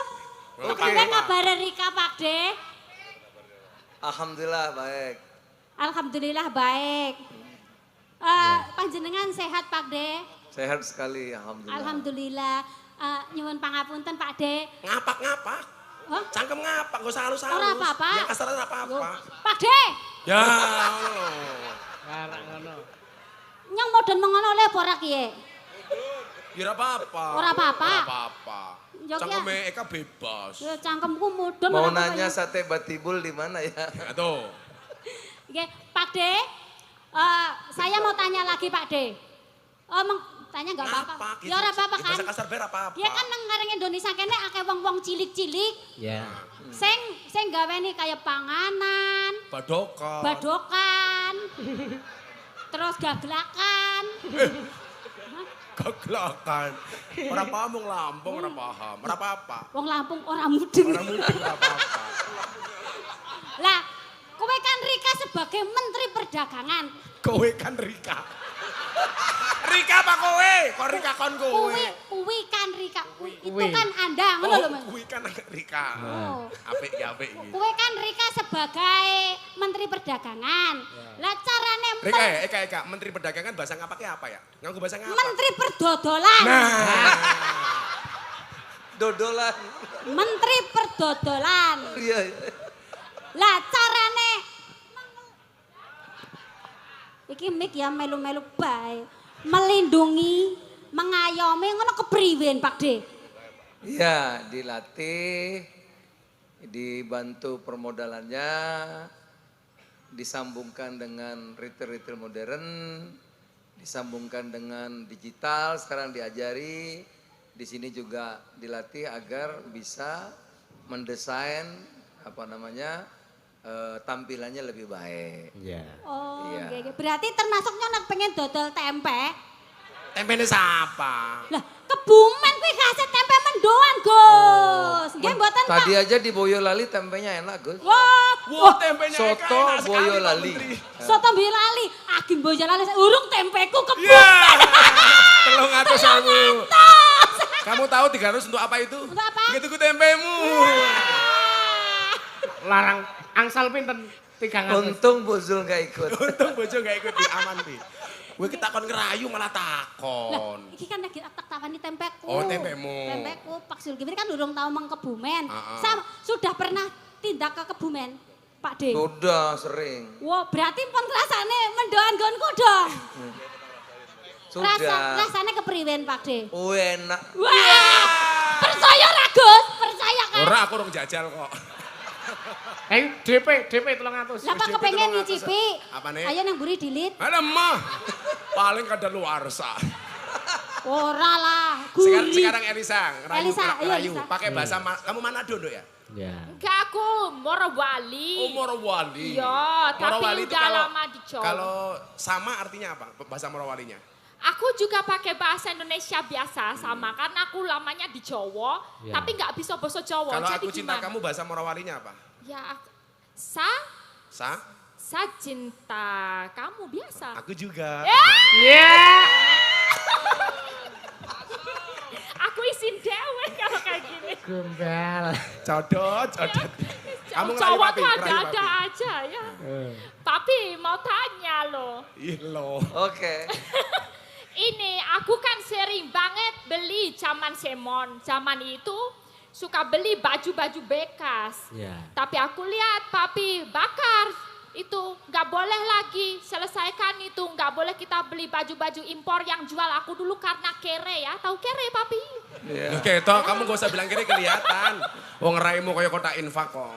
Oke. Apa kabar Rika Pak De? Alhamdulillah baik. Alhamdulillah baik. Panjenengan sehat Pak De? Sehat sekali, alhamdulillah. Alhamdulillah. Nyuwun pangapunten Pak De. Ngapak. Hah? Cangkem ngapak, gak usah halus-halus. Ora apa-apa. Ya kasar ora apa-apa. Pak De, Ya, Karang ngono. nyong modern mengono le ora kiye? ya ora apa-apa. Ora apa-apa. Ora apa-apa. Jok ya. Cangkeme Eka bebas. Ya cangkemku mudun. Mau ora apa-apa nanya ya. sate batibul di mana ya? Ya tuh. Oke, Pak De, saya mau tanya lagi Pak De. Tanya nggak apa-apa? Ngapak, Ya ora apa-apa ya kan? Bahasa kasar ber apa-apa. Ya kan nang ngareng Indonesia kene akeh wong-wong cilik-cilik Ya. sing gaweni kayak panganan, Badokan. badokan, terus gaglakan. Gaglakan. Ora paham wong Lampung, ora paham. Ora apa-apa. Wong Lampung ora mudeng. Ora mungkin ora apa-apa. Lah, kowe kan Rika sebagai Menteri Perdagangan. Kowe kan Rika. Rika apa kowe? Kok Rika kon kowe? Kuwi kan Rika. Itu Kuwi. kan Anda, ngono lho, Mas. Kuwi kan Rika. Oh. Apik iki. Kowe kan Rika sebagai Menteri Perdagangan. Lah carane Rika ya, Eka, Menteri Perdagangan bahasa ngapake apa ya? Nganggo bahasa ngapa? Menteri Perdodolan. Nah. Dodolan. Menteri Perdodolan. Iya. Lah carane iki mik ya melu-melu bae. Melindungi, mengayomi ngono kepriwen Pak De? Iya, dilatih, dibantu permodalannya, disambungkan dengan retail-retail modern, disambungkan dengan digital, sekarang diajari, di sini juga dilatih agar bisa mendesain tampilannya lebih baik. Ya. Oh, Iya. nggih. Berarti termasuknya nek pengen dodol tempe. Tempene sapa? Lah, Kebumen kuwi kaset tempe mendoan, Gus. Nggih mboten, Pak. Tadi aja di Boyolali tempenya enak, Gus. Wah, Wah, tempenya Eka Soto enak sekali, Pak Boyolali. Menteri. soto Boyolali. Agim Boyolali urung tempeku Ya. Kebumen. 300.000. Kamu tahu 300 untuk apa itu? Untuk apa? Gitu ku tempemu. Larang angsal pinten 300. Untung Bu Zul gak ikut. Untung bojo gak ikut di aman Pi. Kowe kita kon ngerayu malah Lah, takon. iki kan lagi tak tawani tempeku. Oh, tempemu. Tempeku Pak Zulkifli kan urung tahu meng Kebumen. Ah. Sudah pernah tindak ke Kebumen, Pak De? Sudah sering. Wah, berarti pun rasane mendoan gonku dong. Sudah. Rasane kepriwen, Pak De? Enak. Wah! Percaya ra, Gus? Percaya kan? Ora aku urung jajal kok. DP 300. Lah Pak kepengen nyicipi. Apane? Ayo nang mburi dilit. Ada mah. Paling kada luarsa. Ora lah, Sekarang Elisa, Elisa, ayo, Rayu. Elisa. Pakai bahasa kamu Manado, Dok ya? Ya. Enggak, aku Morowali. Oh, Morowali. Iya, tapi Morowali itu udah lama di Jawa. Kalau sama artinya apa? Bahasa Morowalinya? Aku juga pakai bahasa Indonesia biasa sama, karena aku lamanya di Jawa, Ya. tapi nggak bisa bahasa Jawa. Kalau Jadi aku cinta gimana? kamu bahasa Morowalinya apa? Ya, Sa? sa cinta kamu biasa. Aku juga. Ya. Aku isin dewe kalau kayak gini. Gombal. Codot. Kamu ngerayu Jawa papi, tuh ngerayu ada-ada papi. aja ya. Papi mau tanya loh. Ih lo. Oke. Ini aku kan sering banget beli zaman Semon. Zaman itu suka beli baju-baju bekas. Ya. Tapi aku lihat papi bakar. Itu nggak boleh lagi, selesaikan itu. Nggak boleh kita beli baju-baju impor yang jual aku dulu karena kere ya. Tahu kere papi? Iya. Oke, toh kamu gak usah bilang kiri kelihatan. Wong raimu kayak kotak infak kok.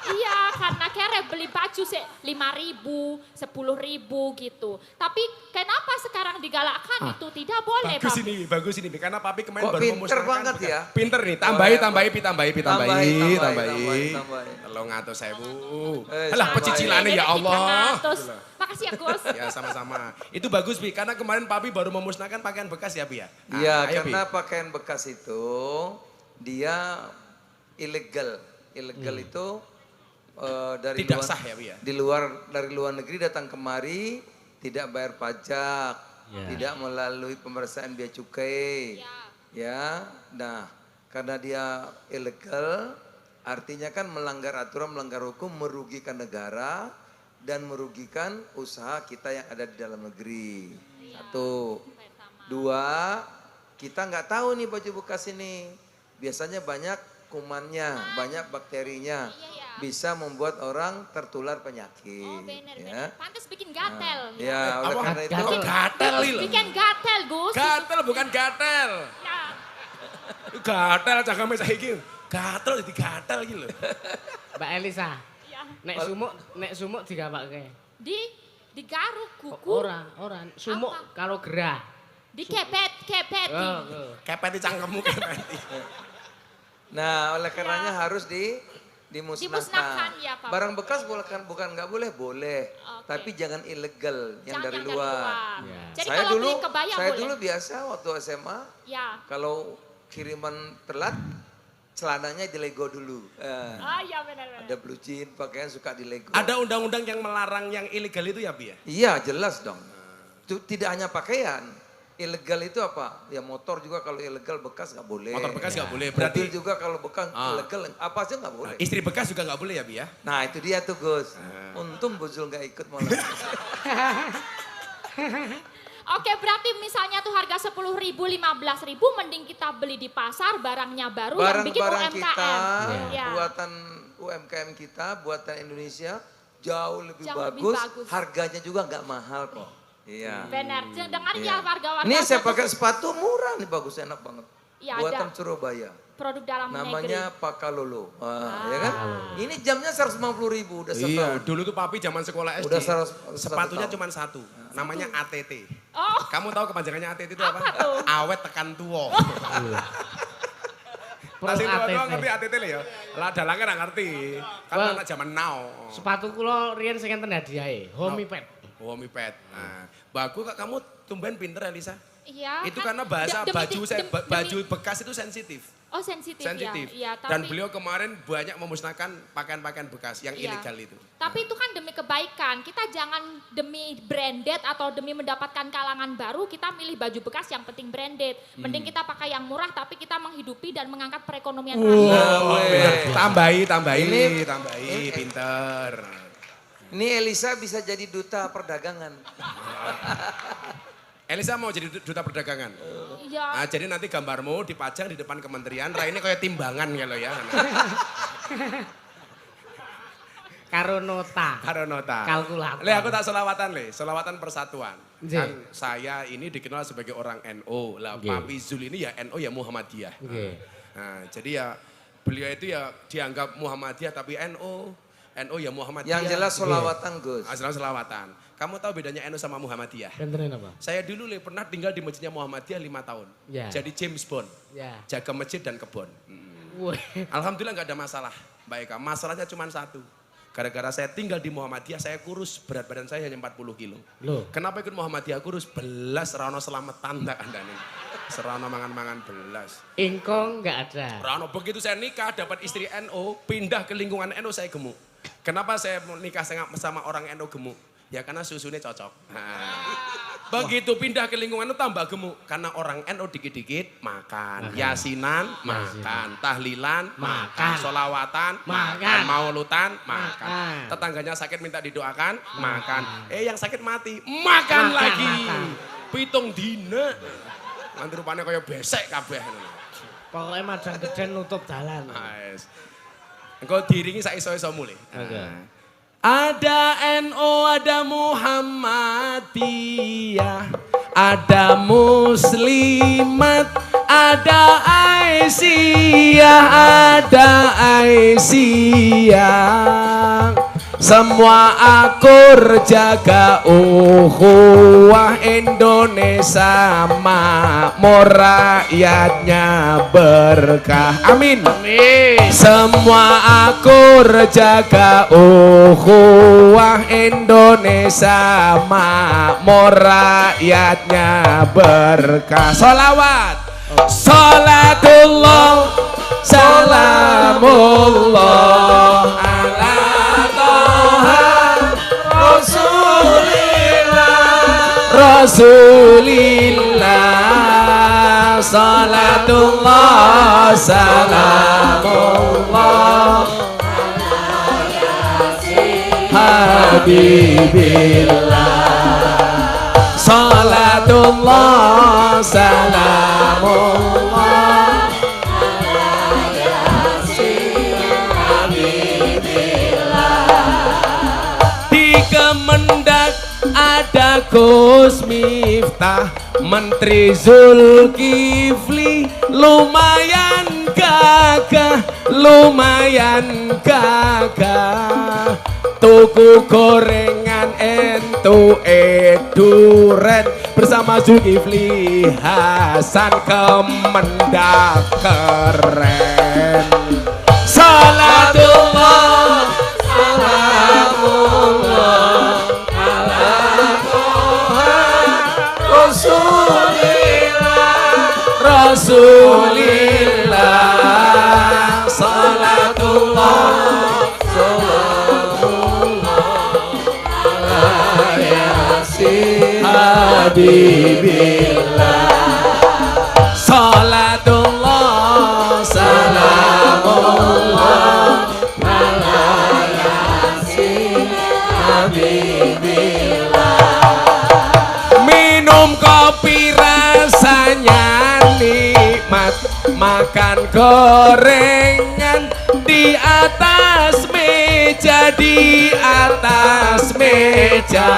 Iya, karena kere beli baju 5.000, 10.000 gitu. Tapi kenapa sekarang digalakkan itu tidak boleh, papi? Bagus ini. Karena papi kemarin Kok baru pinter memusnahkan. banget ya? Pinter nih, Tambahi. tambahi. Tambahi. Telung atau sewu. Eh, Alah tambahi. pecicilannya ya Allah. Makasih ya, Gus. Ya sama-sama. Itu bagus Bi, karena kemarin papi baru memusnahkan pakaian bekas ya Bi ya? Iya, Ayo, Bi. karena pakaian bekas itu dia ilegal. Ilegal itu dari Tidak luar, sah ya, Bi ya? dari luar negeri datang kemari tidak bayar pajak, Ya. tidak melalui pemeriksaan bea cukai. Ya. Nah, karena dia ilegal artinya kan melanggar aturan, melanggar hukum, merugikan negara dan merugikan usaha kita yang ada di dalam negeri. Satu. Dua, kita nggak tahu nih baju bekas ini. Biasanya banyak kumannya, banyak bakterinya. Bisa membuat orang tertular penyakit. Oh, bener. Ya. Pantes bikin gatel. Ya, oleh Apa? karena itu Kok gatel lho? Bikin gatel, Gus. Gatel bukan gatel. Ya. Gatel cangkeme saiki. Gatel jadi gatel iki lho. Mbak Elisa, Ya. nek sumuk digapakke? Digaruk kuku. Ora. Sumuk Apa? karo gerah. Dikepet. Oh. Kepeti cangkemmu kepeti. Nah, oleh karenanya harus dimusnahkan. Dimusnahkan, ya, Pak. Barang bekas bukan nggak boleh, boleh. Oke. Tapi jangan ilegal yang Jangan dari yang luar. Ya. Jadi Saya kalau dulu, beli kebaya saya boleh? dulu biasa waktu SMA Ya. kalau kiriman telat celananya dilego dulu. Oh iya benar-benar. Ada blue jean, pakaian suka dilego. Ada undang-undang yang melarang yang ilegal itu ya Bi ya? Iya, jelas dong. Itu tidak hanya pakaian. Ilegal itu apa? Ya motor juga kalau ilegal bekas nggak boleh. Motor bekas nggak boleh. Mobil Berarti juga kalau bekas ilegal apa aja nggak boleh. istri bekas juga nggak boleh ya Bi ya? Nah itu dia tuh Gus. Untung Buzul nggak ikut malah. Oke, berarti misalnya tuh harga 10.000, 15.000 mending kita beli di pasar barangnya baru yang bikin Barang-barang UMKM. kita, Ya. buatan UMKM kita, buatan Indonesia jauh lebih Jauh lebih bagus. bagus. Harganya juga nggak mahal kok. Iya. Benar. Dengan Iya. ya warga-warga. Ini saya pakai sepatu murah nih bagus enak banget. Iya, Buatan ada. Surabaya. Produk dalam Namanya negeri. Pakalolo. Ya kan? Ini jamnya 150.000 udah Iya, setahun. dulu tuh papi zaman sekolah SD. Udah 100 sepatunya tahun. cuma satu, namanya ATT. Oh, Kamu tahu kepanjangannya ATT itu apa? Apa tuh? Awet tekan tuwo. Pro Nasi tua ATT. ngerti ATT lho ya? Lah dalangnya nggak ngerti. Kan Wah. anak zaman now. Sepatu kula riyen sing enten hadiahe, Homipad. Homipad. Nah, bagus kak kamu tumben pinter Elisa. iya. Itu kan karena bahasa demi- baju demi- baju bekas itu sensitif. Oh, sensitif, Sensitif. ya. Iya, Dan beliau kemarin banyak memusnahkan pakaian-pakaian bekas yang Iya. ilegal itu. Tapi itu kan demi kebaikan. Kita jangan demi branded atau demi mendapatkan kalangan baru kita milih baju bekas yang penting branded. Mending kita pakai yang murah tapi kita menghidupi dan mengangkat perekonomian rakyat. Tambahi, Ini- pinter. Ini Elisa bisa jadi duta perdagangan. Elisa mau jadi duta perdagangan. Iya. Nah, jadi nanti gambarmu dipajang di depan kementerian. Ini kayak timbangan kalau ya. Karo nota. Karo nota. Kalkulator. Le aku tak selawatan le, selawatan persatuan. Nggih. Kan saya ini dikenal sebagai orang NU. Lah Nggih. Papi Zul ini ya NU ya Muhammadiyah. Nggih. Nah, jadi ya beliau itu ya dianggap Muhammadiyah tapi NU. NU ya Muhammadiyah. Yang jelas solawatan Gus. Selawatan. Kamu tahu bedanya NU sama Muhammadiyah? Benterin apa? Saya dulu pernah tinggal di masjidnya Muhammadiyah 5 tahun. Ya. Jadi James Bond. Ya. Jaga masjid dan kebun. Alhamdulillah nggak ada masalah. Baik, masalahnya cuma satu. Gara-gara saya tinggal di Muhammadiyah, saya kurus, berat badan saya hanya 40 kilo. Loh. Kenapa ikut Muhammadiyah kurus? Belas rano selamatan tak anda nih. Serano mangan-mangan belas. Ingkong nggak ada. Rano begitu saya nikah dapat istri NU, pindah ke lingkungan NU saya gemuk. Kenapa saya nikah sama orang NU gemuk? Ya karena susunya cocok. Begitu pindah ke lingkungan itu tambah gemuk. Karena orang NU dikit-dikit makan. Yasinan, makan. Tahlilan, makan. Solawatan, makan. Maulutan, makan. Tetangganya sakit minta didoakan, makan. Yang sakit mati, makan lagi. Pitung dina. Nanti rupanya kayak besek kabeh. Pokoknya madang geden nutup dalan. Engkau diringi saya iso-iso mulai. Ada NU, ada Muhammadiyah, ada Muslimat, ada Aisyah, ada Aisyah. Semua akur jaga ukhuwah Indonesia makmur rakyatnya berkah. Amin. Amin. Semua akur jaga ukhuwah Indonesia makmur rakyatnya berkah. Sholawat. Salatullah salamullah ala Rasulillah, salatullah, salamullah, Habibillah, salatullah, salamullah, di Kemendak ada Gus Miftah, Menteri Zulkifli, lumayan gagah, lumayan gagah. Tuku gorengan entu eduren bersama Zulkifli Hasan Kemendak keren. Salatullah, salamullah. Rasulillah, salatullah, salamullah, yasin, habibillah, salatullah, salamullah, yasin, habibillah. Minum kopi rasanya nikmat, makan gorengan di atas meja, di atas meja.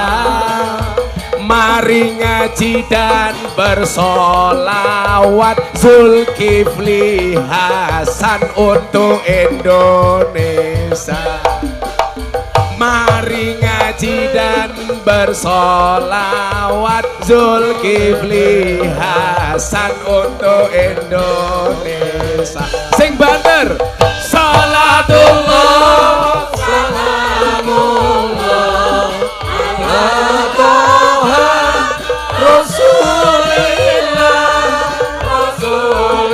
Mari ngaji dan bersolawat, Zulkifli Hasan untuk Indonesia. Mari ngaji dan bersolawat, Zulkifli Hasan untuk Indonesia. Sing banter. Salatullah, salamullah, ala Tuhan Rasulillah, Rasulillah.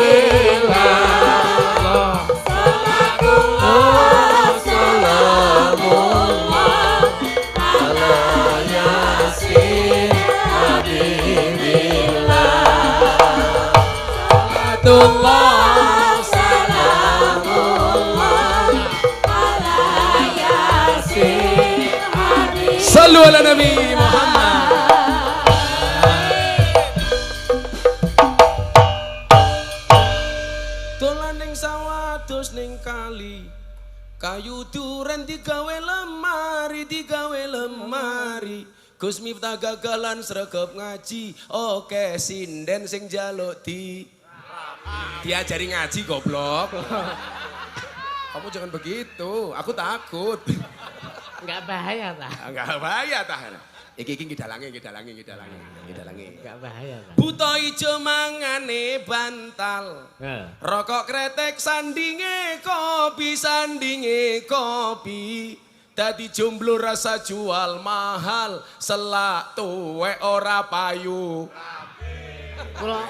Salatullah, salamullah, ala yasin, habibillah. Salatullah, salamullah, ala yasin, habibillah. Sallu ala Nabi Muhammad. Dolan ning sawah dos ning kali, kayu duren digawe lemari, digawe lemari. Gus Miftah gagalan sregep ngaji, oke sinden sing njaluk diajari ngaji goblok. Kamu jangan begitu, aku takut. Enggak bahaya ta? Enggak bahaya tah. Iki ngidalangi. Enggak bahaya ta? Buta ijo mangane bantal. Heeh. Rokok kretek sandinge kopi. Dadi jomblo rasa jual mahal, selak tuwek ora payu. Kula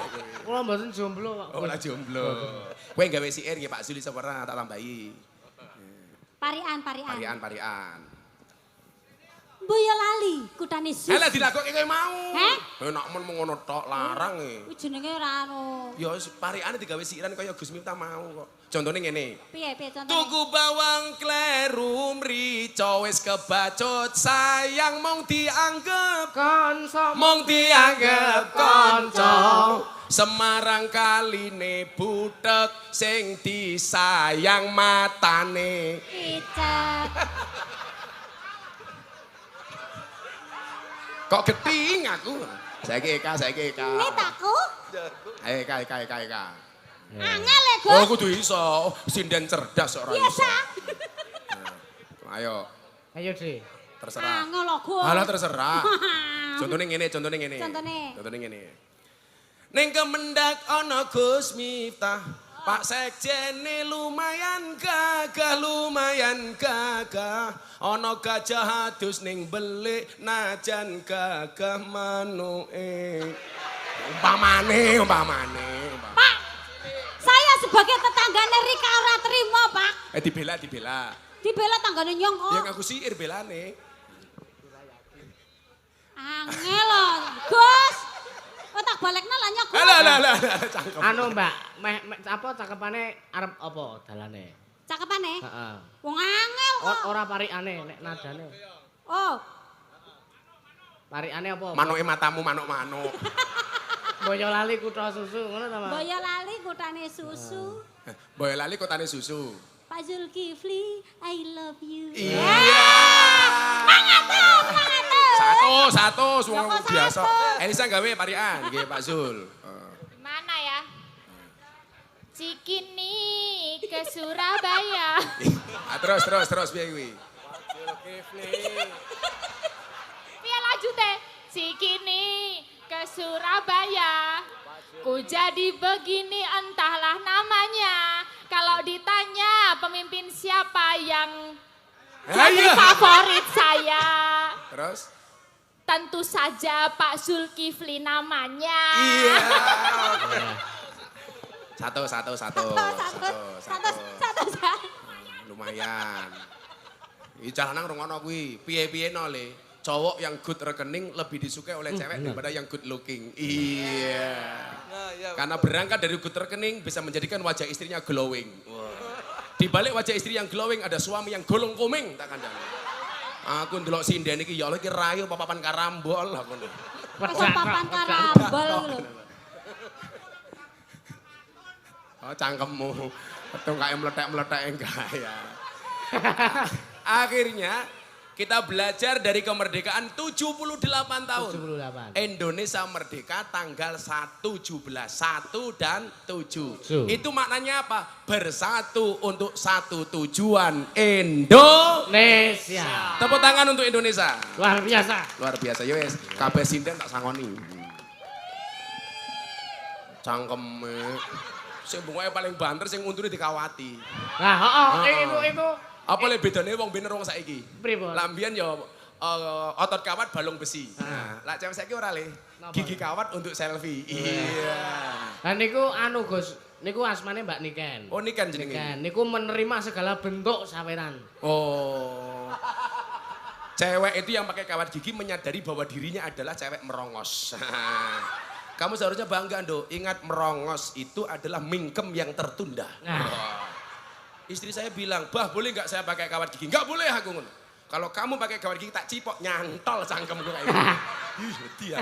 mboten jomblo kok. Oh, ora jomblo. Kowe gawe siir nggih Pak Zul iso ora tak tambahi. Parian. Parian. Boyolali kutane susu. Lah dilakokke kowe mau. Heh? Enak men ngono tok larang e. Kuwi jenenge ora anu. Ya pariane digawe siiran kaya Gus Miftah mau kok. Contone ngene. Piye contohnya? Tuku bawang kleru mrica wis kebacut sayang mong dianggep kanca. Semarang kaline butek sing disayang matane. Kicet. Kok geting aku. Saiki Eka. Ini takku. Eka. Angel ya, Gus. Oh, kudu iso. Sinden cerdas ora iso. Biasa. Ayo, Ayo, Dre. terserah. Angel lho, Gus. Alah terserah. Contohnya ngene. Contohnya? Contohnya ngene. Ning Kemendak ana Gus Miftah. Pak Sekjene lumayan gagah. Ana gajah adus ning belik najan gagah manuke. Umpamane. Pak, saya sebagai tetanggane Rika ora terima, Pak. Dibela. Dibela tanggane nyong kok. Ya ngaku siir belane. Angel lho, Gus. Oh tak balekna lah nyok. Alah, cangkem. Anu Mbak, apa cakepane arep apa dalane? Cakepane? Heeh. Wong angel kok. Ora parikane nek nadane. Oh, Parikane apa? Manuke matamu manuk. Boyolali kutha susu ngono ta, Mas? Boyolali kutane susu. Boyolali kotane susu. Pak Zulkifli, I love you. Iya. Mangatur. Satu, semua Joko biasa. satu. Elisa gawe parian, nggih Pak Zul. Mana ya? Cikini ke Surabaya. Terus piye kuwi? Piye laju teh? Cikini ke Surabaya. Ku jadi begini entahlah namanya. Kalau ditanya pemimpin siapa yang jadi favorit saya. Terus? Tentu saja Pak Zulkifli namanya. Iya. Satu. Satu. Lumayan. Iki jalanan rungono kuwi. Piye-piye no le. Cowok yang good rekening lebih disukai oleh cewek daripada yang good looking. Iya. Karena berangkat dari good rekening bisa menjadikan wajah istrinya glowing. Di balik wajah istri yang glowing ada suami yang golong komeng tak kandang. Aku ndelok sinden iki ya Allah iki rayu papan karambol aku. Papan karambol lho. Oh cangkemmu. Petung kayak meletek-meletek enggak ya. Akhirnya kita belajar dari kemerdekaan 78 tahun. 78. Indonesia merdeka tanggal 1/17. 1 dan 7. Tujuh. Itu maknanya apa? Bersatu untuk satu tujuan Indonesia. Tepuk tangan untuk Indonesia. Luar biasa. Luar biasa. Ya wes, kabeh sinden tak sangoni. Cangkeme. Sing bungoe paling banter sing untune dikawati. Nah, itu Apa le bedane wong bener wong saiki? pripun? Lambian ya otot kawat balung besi. Nah, lak cewek saiki ora le. Napa? Gigi kawat untuk selfie. Iya. Lah niku anu Gus, niku asmane Mbak Niken. Oh Niken jenenge. Niken, niku menerima segala bentuk saweran. Oh. Cewek itu yang pakai kawat gigi menyadari bahwa dirinya adalah cewek merongos. Kamu seharusnya bangga, Nduk. Ingat merongos itu adalah mingkem yang tertunda. Nah. Istri saya bilang, "Bah, boleh nggak saya pakai kawat gigi?" "Nggak boleh aku ngono. Kalau kamu pakai kawat gigi tak cipok nyantol cangkemku kayak gitu." Ih, dia.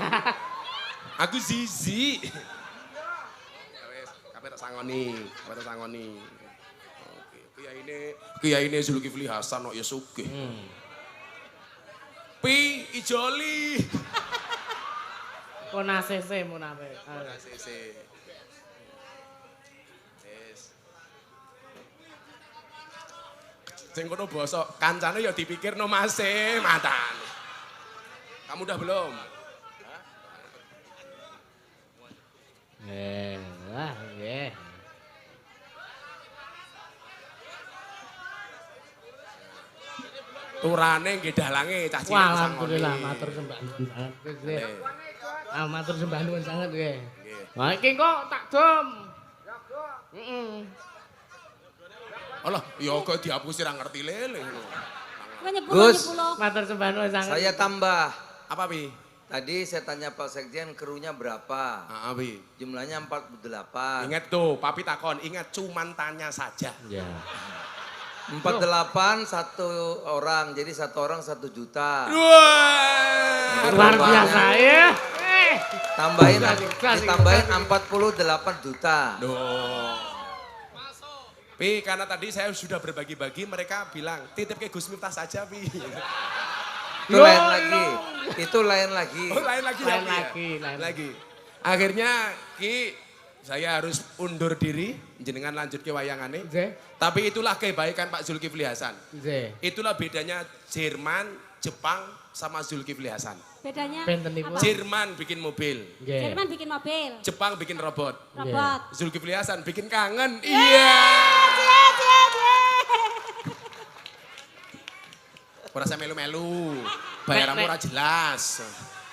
Aku zizi. Wes, kabeh tak sangoni. Oke, Kiai ini Zulkifli Hasan kok ya sugih. Pi ijoli. Monasese munafe. Sing kono basa kancane ya dipikirno Mase, matan. Kamu udah belum? Wah, nggih. Turane nggih dalange cah cilik Wah, sangoni. alhamdulillah matur sembah nuwun sanget nggih. Matur sembah nuwun sanget nggih. Wah, iki kok tak dom. Heeh. Alah, ya kok dihapusi ra ngerti lele ngono. Gus. Matur sembah nuwun sanget. Saya tambah. Apa, Pi? Tadi saya tanya Pak Sekjen krunya berapa? Heeh, Pi. Jumlahnya 48. Ingat tuh, Papi takon, ingat cuman tanya saja. Ya. 48 satu orang, jadi satu orang 1 juta. Wah. Luar biasa ya. Tambahin, Klasik. ditambahin 48 juta. Duh. Pi, karena tadi saya sudah berbagi-bagi, mereka bilang, titip ke Gus Miftah saja, Pi. Itu lain lagi. Itu lain lagi. Oh, lain lagi ya, Lain Pi, ya? lagi, lain Lagi. Akhirnya, Ki, saya harus undur diri, jenengan lanjut ke wayangane. Nggih. Tapi itulah kebaikan Pak Zulkifli Hasan. Nggih. Itulah bedanya Jerman, Jepang, sama Zulkifli Hasan. Bedanya Bentenipun. apa? Jerman bikin mobil, Nggih. Jerman bikin mobil, Jepang bikin robot, robot. Zulkifli Hasan bikin kangen. Iya. Ora saya melu-melu, bayaranmu ora jelas.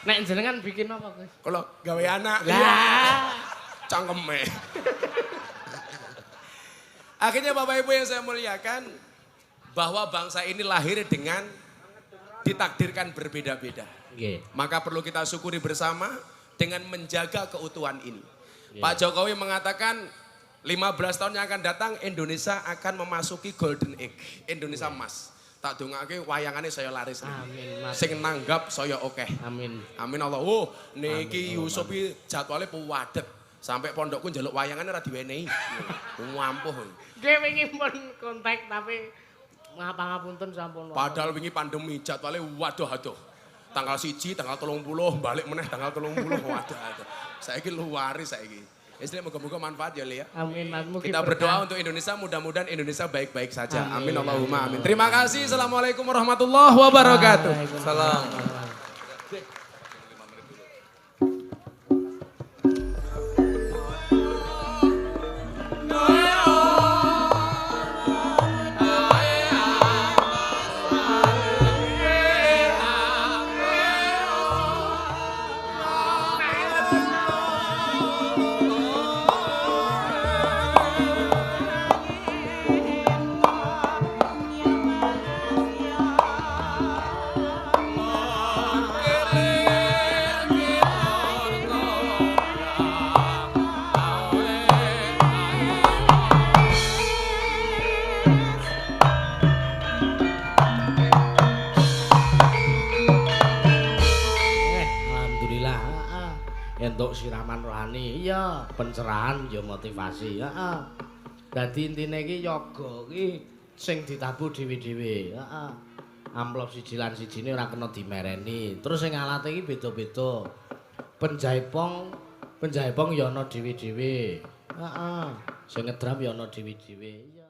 Nek jenengan bikin apa, Gus? Kalau gawe anak, Lah. cangkeme. Akhirnya Bapak Ibu yang saya muliakan, bahwa bangsa ini lahir dengan ditakdirkan berbeda-beda. Nggih. Maka perlu kita syukuri bersama dengan menjaga keutuhan ini. Pak Jokowi mengatakan 15 tahun yang akan datang Indonesia akan memasuki golden age, Indonesia emas. Tak dongake wayangane saya laris. Amin. Mas. Sing nanggap saya oke. Amin. Amin Allah. Oh, niki Yusuf iki jadwale puwadet. Sampai pondokku njaluk wayangane ora diwenehi. Ngampuh. Nggih wingi pun kontak tapi ngapunten sampun. Padahal wingi pandemi jadwale waduh-aduh. Tanggal 1, tanggal 30, balik meneh tanggal 30. Waduh. Saiki luaris saiki. Istilahnya moga-moga manfaat ya, Lia. Amin. Mas. Mugi Kita berdoa untuk Indonesia, mudah-mudahan Indonesia baik-baik saja. Amin Allahumma amin. Terima kasih. Assalamualaikum warahmatullahi wabarakatuh. Salam. Alhamdulillah. Entuk siraman rohani, iya, pencerahan ya motivasi, heeh. Dadi intine iki yoga iki sing ditabuh dhewe-dhewe, heeh. Amplop siji lan sijine ora kena dimereni. Terus sing alate iki beda-beda. Penjaipong ya ana dhewe-dhewe. Heeh. Sing ngedram ya ana dhewe-dhewe. Iya.